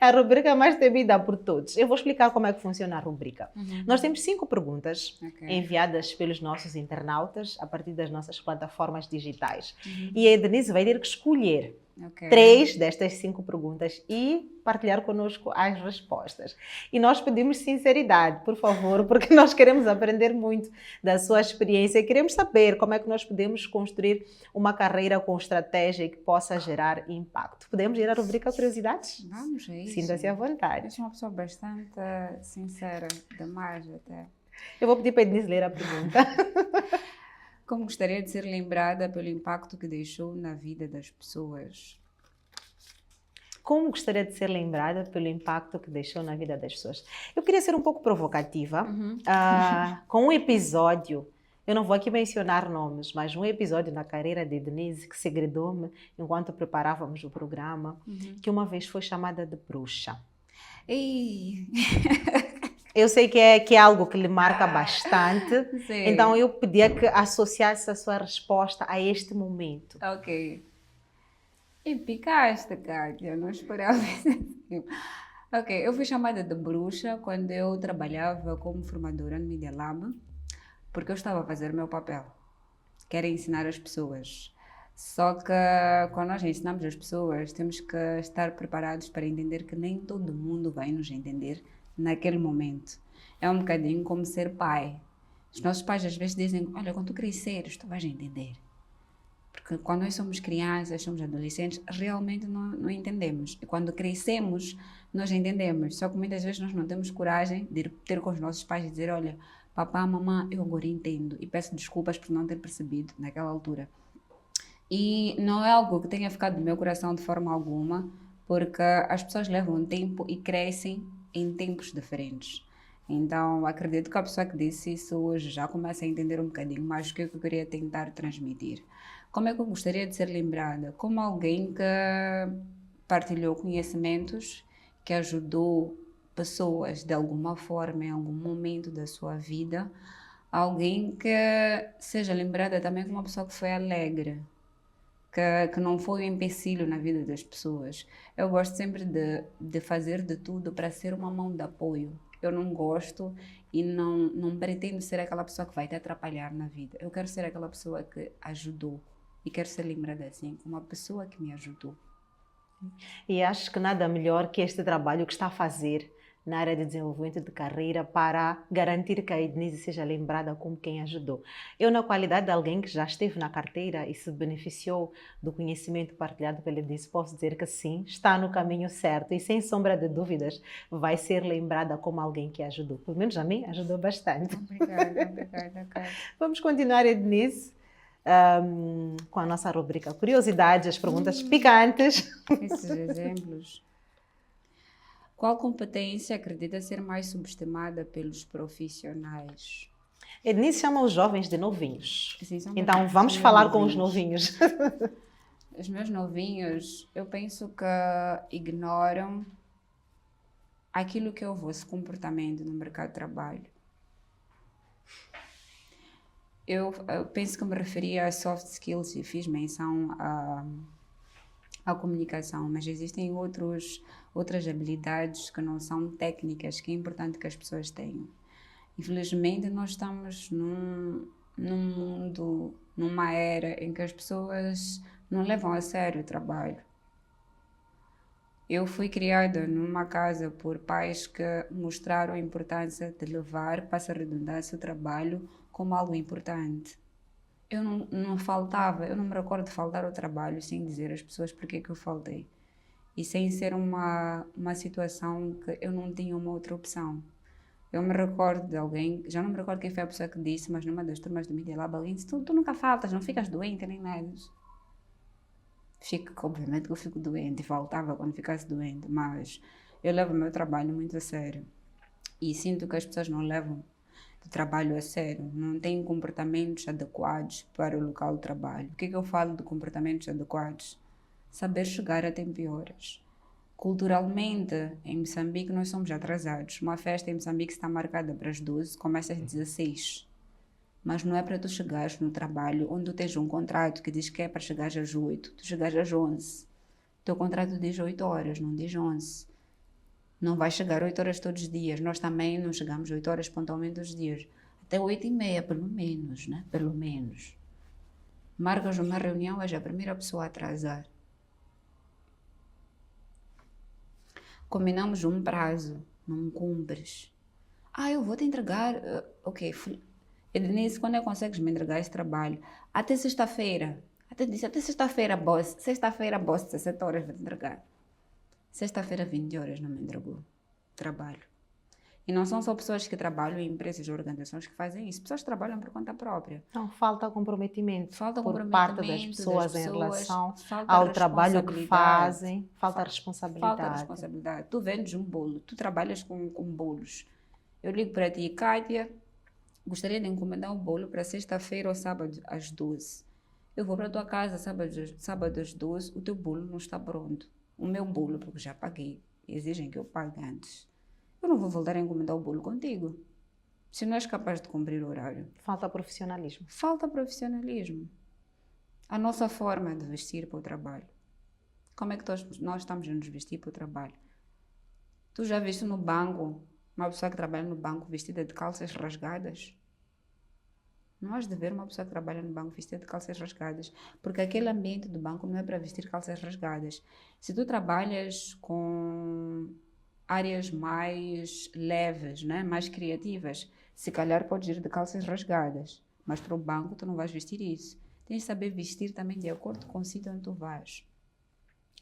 A rubrica mais temida por todos. Eu vou explicar como é que funciona a rubrica. Nós temos 5 perguntas enviadas pelos nossos internautas a partir das nossas plataformas digitais. E a Ednise vai ter que escolher 3 destas 5 perguntas e partilhar conosco as respostas. E nós pedimos sinceridade, por favor, porque nós queremos aprender muito da sua experiência e queremos saber como é que nós podemos construir uma carreira com estratégia que possa gerar impacto. Podemos ir à rubrica Curiosidades? Vamos, é isso. Sinta-se à vontade. Eu sou uma pessoa bastante sincera, demais até. Eu vou pedir para a Ednise ler a pergunta. Como gostaria de ser lembrada pelo impacto que deixou na vida das pessoas? Como gostaria de ser lembrada pelo impacto que deixou na vida das pessoas? Eu queria ser um pouco provocativa. Com um episódio, eu não vou aqui mencionar nomes, mas um episódio na carreira de Ednise que segredou-me enquanto preparávamos o programa, que uma vez foi chamada de bruxa. Ei! Eu sei que é algo que lhe marca bastante, Sim. então eu pedia que associasse a sua resposta a este momento. Ok. E picaste, Kátia, não esperava isso. Ok, eu fui chamada de bruxa quando eu trabalhava como formadora no Media Lab, porque eu estava a fazer o meu papel, que era ensinar as pessoas. Só que quando nós ensinamos as pessoas, temos que estar preparados para entender que nem todo mundo vai nos entender naquele momento. É um bocadinho como ser pai. Os nossos pais às vezes dizem, olha, quando tu cresceres, tu vais entender. Porque quando nós somos crianças, somos adolescentes, realmente não entendemos. E quando crescemos, nós entendemos. Só que muitas vezes nós não temos coragem de ter com os nossos pais e dizer, olha, papá, mamãe, eu agora entendo. E peço desculpas por não ter percebido naquela altura. E não é algo que tenha ficado do meu coração de forma alguma, porque as pessoas levam tempo e crescem em tempos diferentes. Então, acredito que a pessoa que disse isso hoje já começa a entender um bocadinho mais o que eu queria tentar transmitir. Como é que eu gostaria de ser lembrada? Como alguém que partilhou conhecimentos, que ajudou pessoas de alguma forma, em algum momento da sua vida. Alguém que seja lembrada também como uma pessoa que foi alegre, que não foi um empecilho na vida das pessoas. Eu gosto sempre de fazer de tudo para ser uma mão de apoio. Eu não gosto e não pretendo ser aquela pessoa que vai te atrapalhar na vida. Eu quero ser aquela pessoa que ajudou e quero ser lembrada assim, como uma pessoa que me ajudou. E acho que nada melhor que este trabalho que está a fazer na área de desenvolvimento de carreira para garantir que a Ednise seja lembrada como quem ajudou. Eu, na qualidade de alguém que já esteve na carteira e se beneficiou do conhecimento partilhado pela Ednise, posso dizer que sim, está no caminho certo e, sem sombra de dúvidas, vai ser lembrada como alguém que ajudou. Pelo menos a mim, ajudou bastante. Obrigada. Vamos continuar, Ednise, com a nossa rubrica Curiosidades, as perguntas picantes. Esses exemplos. Qual competência acredita ser mais subestimada pelos profissionais? Ednise chama os jovens de novinhos. Sim, então, vamos falar com os novinhos. Os meus novinhos, eu penso que ignoram aquilo que é o vosso comportamento no mercado de trabalho. Eu penso que me referia a soft skills e fiz menção à comunicação, mas existem outras habilidades que não são técnicas, que é importante que as pessoas tenham. Infelizmente, nós estamos num mundo, numa era em que as pessoas não levam a sério o trabalho. Eu fui criada numa casa por pais que mostraram a importância de levar, passa a redundância, o trabalho como algo importante. Eu não faltava, eu não me recordo de faltar ao trabalho sem dizer às pessoas porque que eu faltei. E sem ser uma situação que eu não tinha uma outra opção. Eu me recordo de alguém, já não me recordo quem foi a pessoa que disse, mas numa das turmas do Media Lab, alguém disse, tu nunca faltas, não ficas doente nem nada. Obviamente que eu fico doente, faltava quando ficasse doente, mas eu levo o meu trabalho muito a sério. E sinto que as pessoas não levam o trabalho a sério, não têm comportamentos adequados para o local de trabalho. O que eu falo de comportamentos adequados? saber chegar a tempo e horas. Culturalmente, em Moçambique, nós somos atrasados. Uma festa em Moçambique está marcada para as 12, começa às 16. Mas não é para tu chegares no trabalho onde tu tens um contrato que diz que é para chegares às 8, tu chegares às 11. O teu contrato diz 8 horas, não diz 11. Não vai chegar 8 horas todos os dias. Nós também não chegamos 8 horas pontualmente todos os dias. Até 8h30, pelo menos, né? Pelo menos. Marcas uma reunião, és a primeira pessoa a atrasar. Combinamos um prazo, não cumpres. Eu vou te entregar. Ok, Denise, quando é que consegues me entregar esse trabalho? Até sexta-feira. Até sexta-feira, boss. Sexta-feira, boss, 17 horas vou te entregar. Sexta-feira, 20 horas, não me entregou trabalho. E não são só pessoas que trabalham em empresas ou organizações que fazem isso. Pessoas que trabalham por conta própria. Então, falta comprometimento Falta por comprometimento parte das pessoas em relação falta ao trabalho que responsabilidade. fazem, falta responsabilidade. Falta responsabilidade. Tu vendes um bolo, tu trabalhas com bolos. Eu ligo para ti, Kátia, gostaria de encomendar um bolo para sexta-feira ou sábado às 12. Eu vou para a tua casa sábado às 12, o teu bolo não está pronto. O meu bolo, porque já paguei, exigem que eu pague antes. Eu não vou voltar a encomendar o bolo contigo. Se não és capaz de cumprir o horário. Falta profissionalismo. Falta profissionalismo. A nossa forma de vestir para o trabalho. Como é que nós estamos a nos vestir para o trabalho? Tu já viste no banco, uma pessoa que trabalha no banco vestida de calças rasgadas? Não has de ver uma pessoa que trabalha no banco vestida de calças rasgadas, porque aquele ambiente do banco não é para vestir calças rasgadas. Se tu trabalhas com áreas mais leves, né? Mais criativas, se calhar podes ir de calças rasgadas, mas para o banco tu não vais vestir isso. Tens de saber vestir também de acordo com o sítio onde tu vais.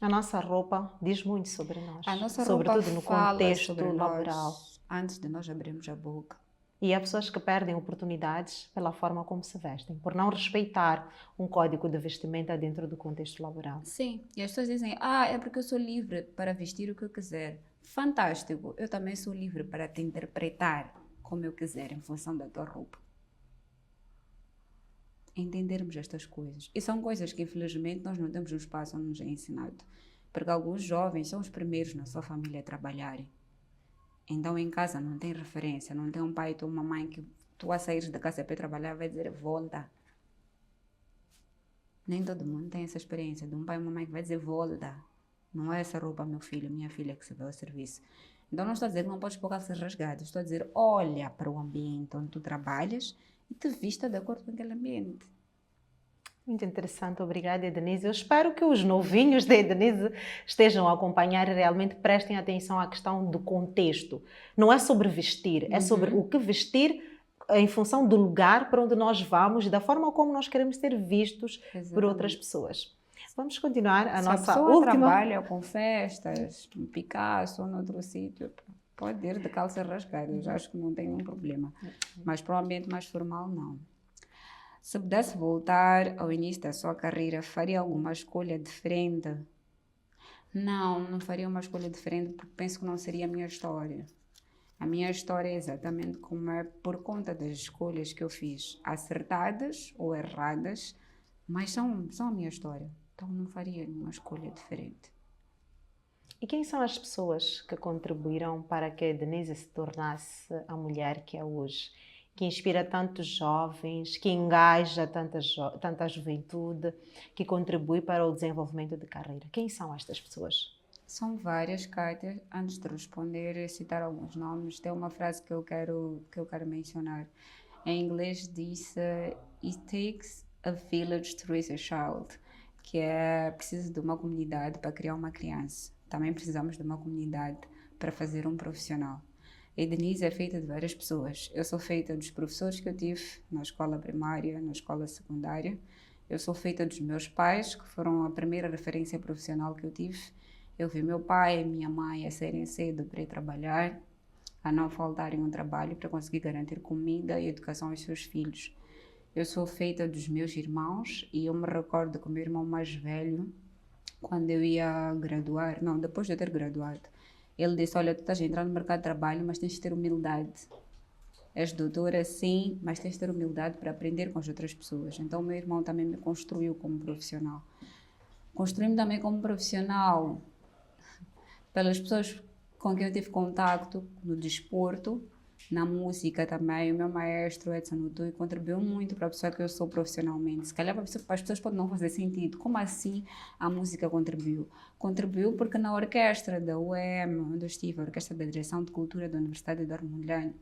A nossa roupa diz muito sobre nós, A nossa sobretudo roupa no fala contexto sobre laboral. nós antes de nós abrirmos a boca. E há pessoas que perdem oportunidades pela forma como se vestem, por não respeitar um código de vestimenta dentro do contexto laboral. Sim, e as pessoas dizem, é porque eu sou livre para vestir o que eu quiser. Fantástico, eu também sou livre para te interpretar como eu quiser em função da tua roupa. Entendermos estas coisas. E são coisas que infelizmente nós não temos um espaço onde nos é ensinado. Porque alguns jovens são os primeiros na sua família a trabalharem. Então em casa não tem referência, não tem um pai ou uma mãe que tu a sair da casa para trabalhar vai dizer volta. Nem todo mundo tem essa experiência de um pai e uma mãe que vai dizer volta. Não é essa roupa, meu filho, minha filha que se vê ao serviço. Então não estou a dizer que não podes pôr calças rasgadas, estou a dizer olha para o ambiente onde tu trabalhas e te vista de acordo com aquele ambiente. Muito interessante, obrigada, Edenise. Eu espero que os novinhos da Edenise estejam a acompanhar e realmente prestem atenção à questão do contexto. Não é sobre vestir, é sobre o que vestir em função do lugar para onde nós vamos e da forma como nós queremos ser vistos por outras pessoas. Vamos continuar a nossa última... última... trabalha com festas, no Picasso ou noutro sítio, pode ir de calça rasgada, eu acho que não tem nenhum problema. Mas para um ambiente mais formal, não. Se pudesse voltar ao início da sua carreira, faria alguma escolha diferente? Não faria uma escolha diferente porque penso que não seria a minha história. A minha história é exatamente como é por conta das escolhas que eu fiz, acertadas ou erradas, mas são a minha história. Então não faria nenhuma escolha diferente. E quem são as pessoas que contribuíram para que a Denise se tornasse a mulher que é hoje? Que inspira tantos jovens, que engaja tanta juventude, que contribui para o desenvolvimento de carreira. Quem são estas pessoas? São várias, Kátia. Antes de responder, citar alguns nomes, tem uma frase que eu quero mencionar. Em inglês diz It takes a village to raise a child, que é preciso de uma comunidade para criar uma criança. Também precisamos de uma comunidade para fazer um profissional. A Denise é feita de várias pessoas. Eu sou feita dos professores que eu tive na escola primária, na escola secundária. Eu sou feita dos meus pais, que foram a primeira referência profissional que eu tive. Eu vi meu pai e minha mãe a saírem cedo para ir trabalhar, a não faltarem um trabalho para conseguir garantir comida e educação aos seus filhos. Eu sou feita dos meus irmãos e eu me recordo que o meu irmão mais velho, quando eu ia graduar, depois de eu ter graduado, ele disse, olha, tu estás a entrar no mercado de trabalho, mas tens de ter humildade. És doutora, sim, mas tens de ter humildade para aprender com as outras pessoas. Então, o meu irmão também me construiu como profissional. Construí-me também como profissional pelas pessoas com quem eu tive contato no desporto, na música também. O meu maestro, Edson Utui, contribuiu muito para a pessoa que eu sou profissionalmente. Se calhar para as pessoas pode não fazer sentido. Como assim a música contribuiu? Contribuiu porque na orquestra da UEM, onde eu estive, a Orquestra da Direção de Cultura da Universidade de Darmulhane,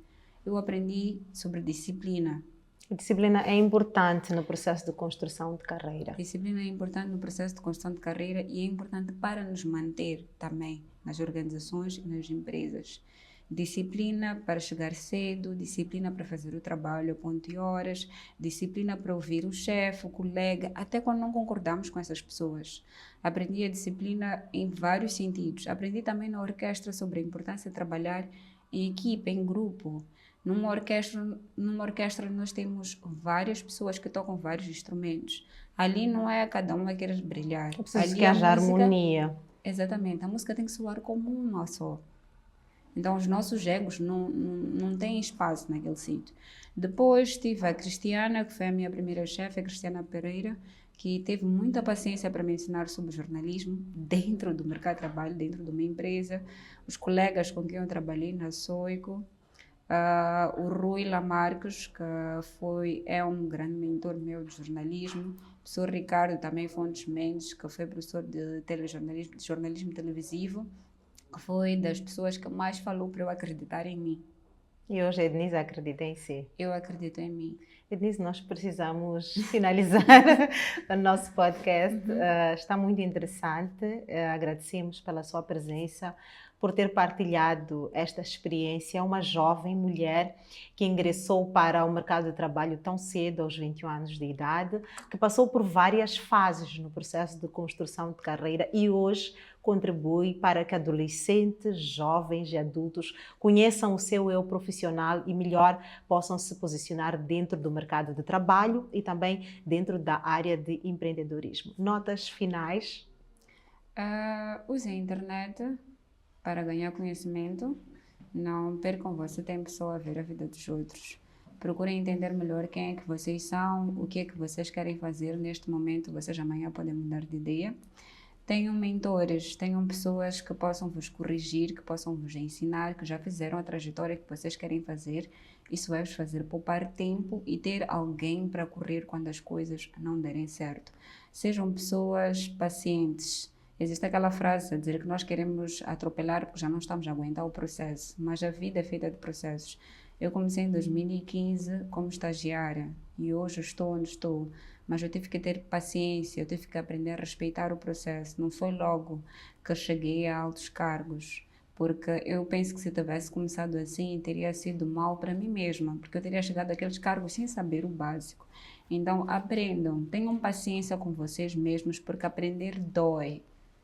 eu aprendi sobre disciplina. A disciplina é importante no processo de construção de carreira. A disciplina é importante no processo de construção de carreira e é importante para nos manter também nas organizações e nas empresas. Disciplina para chegar cedo, disciplina para fazer o trabalho a ponto e horas, disciplina para ouvir o chefe, o colega, até quando não concordamos com essas pessoas. Aprendi a disciplina em vários sentidos. Aprendi também na orquestra sobre a importância de trabalhar em equipe, em grupo. Numa orquestra nós temos várias pessoas que tocam vários instrumentos. Ali não é cada uma querer brilhar. É preciso que haja harmonia. Exatamente, a música tem que soar como uma só. Então os nossos egos não têm espaço naquele sítio. Depois tive a Cristiana, que foi a minha primeira chefe, a Cristiana Pereira, que teve muita paciência para me ensinar sobre jornalismo dentro do mercado de trabalho, dentro de uma empresa. Os colegas com quem eu trabalhei na Soico, o Rui Lamarques, que é um grande mentor meu de jornalismo. O professor Ricardo também Fontes Mendes, que foi professor de telejornalismo, de jornalismo televisivo, que foi das pessoas que mais falou para eu acreditar em mim. E hoje a Ednise acredita em si. Eu acredito em mim. Ednise, nós precisamos finalizar o nosso podcast. Está muito interessante. Agradecemos pela sua presença, por ter partilhado esta experiência. Uma jovem mulher que ingressou para o mercado de trabalho tão cedo, aos 21 anos de idade, que passou por várias fases no processo de construção de carreira e hoje contribui para que adolescentes, jovens e adultos conheçam o seu eu profissional e melhor possam se posicionar dentro do mercado de trabalho e também dentro da área de empreendedorismo. Notas finais? Use a internet para ganhar conhecimento. Não percam o vosso tempo só a ver a vida dos outros. Procurem entender melhor quem é que vocês são, o que é que vocês querem fazer neste momento. Vocês amanhã podem mudar de ideia. Tenham mentores, tenham pessoas que possam vos corrigir, que possam vos ensinar, que já fizeram a trajetória que vocês querem fazer. Isso vai vos fazer poupar tempo e ter alguém para correr quando as coisas não derem certo. Sejam pessoas pacientes. Existe aquela frase a dizer que nós queremos atropelar porque já não estamos a aguentar o processo, mas a vida é feita de processos. Eu comecei em 2015 como estagiária e hoje estou onde estou, mas eu tive que ter paciência, eu tive que aprender a respeitar o processo. Não foi logo que cheguei a altos cargos, porque eu penso que se tivesse começado assim, teria sido mal para mim mesma, porque eu teria chegado àqueles cargos sem saber o básico. Então, aprendam, tenham paciência com vocês mesmos, porque aprender dói.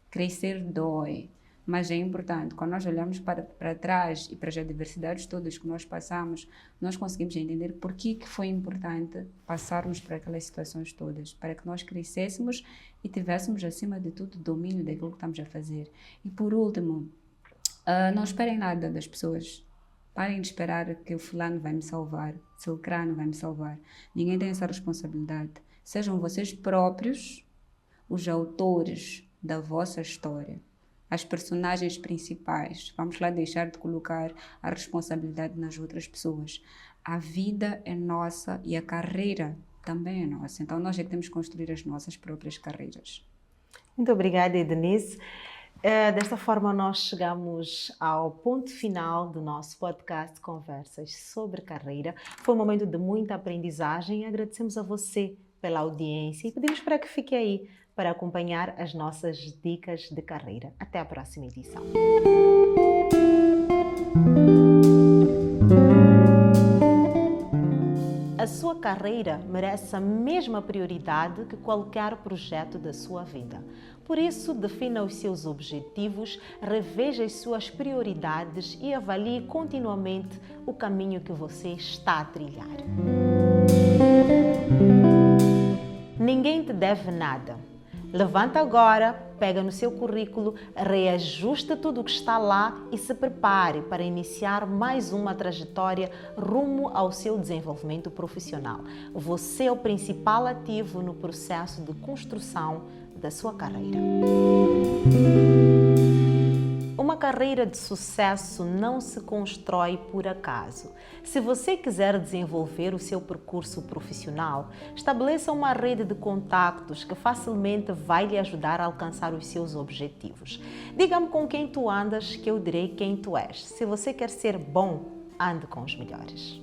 Crescer dói, mas é importante. Quando nós olhamos para trás e para as adversidades todas que nós passamos, nós conseguimos entender por que foi importante passarmos por aquelas situações todas, para que nós crescêssemos e tivéssemos, acima de tudo, domínio daquilo que estamos a fazer. E por último, não esperem nada das pessoas. Parem de esperar que o fulano vai me salvar, se o crânio vai me salvar. Ninguém tem essa responsabilidade. Sejam vocês próprios os autores da vossa história, as personagens principais. Vamos lá deixar de colocar a responsabilidade nas outras pessoas. A vida é nossa e a carreira também é nossa. Então nós é que temos que construir as nossas próprias carreiras. Muito obrigada, Ednise. Desta forma nós chegamos ao ponto final do nosso podcast Conversas sobre Carreira. Foi um momento de muita aprendizagem e agradecemos a você pela audiência e pedimos para que fique aí para acompanhar as nossas dicas de carreira. Até a próxima edição. A sua carreira merece a mesma prioridade que qualquer projeto da sua vida. Por isso, defina os seus objetivos, reveja as suas prioridades e avalie continuamente o caminho que você está a trilhar. Ninguém te deve nada. Levanta agora, pega no seu currículo, reajusta tudo o que está lá e se prepare para iniciar mais uma trajetória rumo ao seu desenvolvimento profissional. Você é o principal ativo no processo de construção da sua carreira. Uma carreira de sucesso não se constrói por acaso. Se você quiser desenvolver o seu percurso profissional, estabeleça uma rede de contactos que facilmente vai lhe ajudar a alcançar os seus objetivos. Diga-me com quem tu andas, que eu direi quem tu és. Se você quer ser bom, ande com os melhores.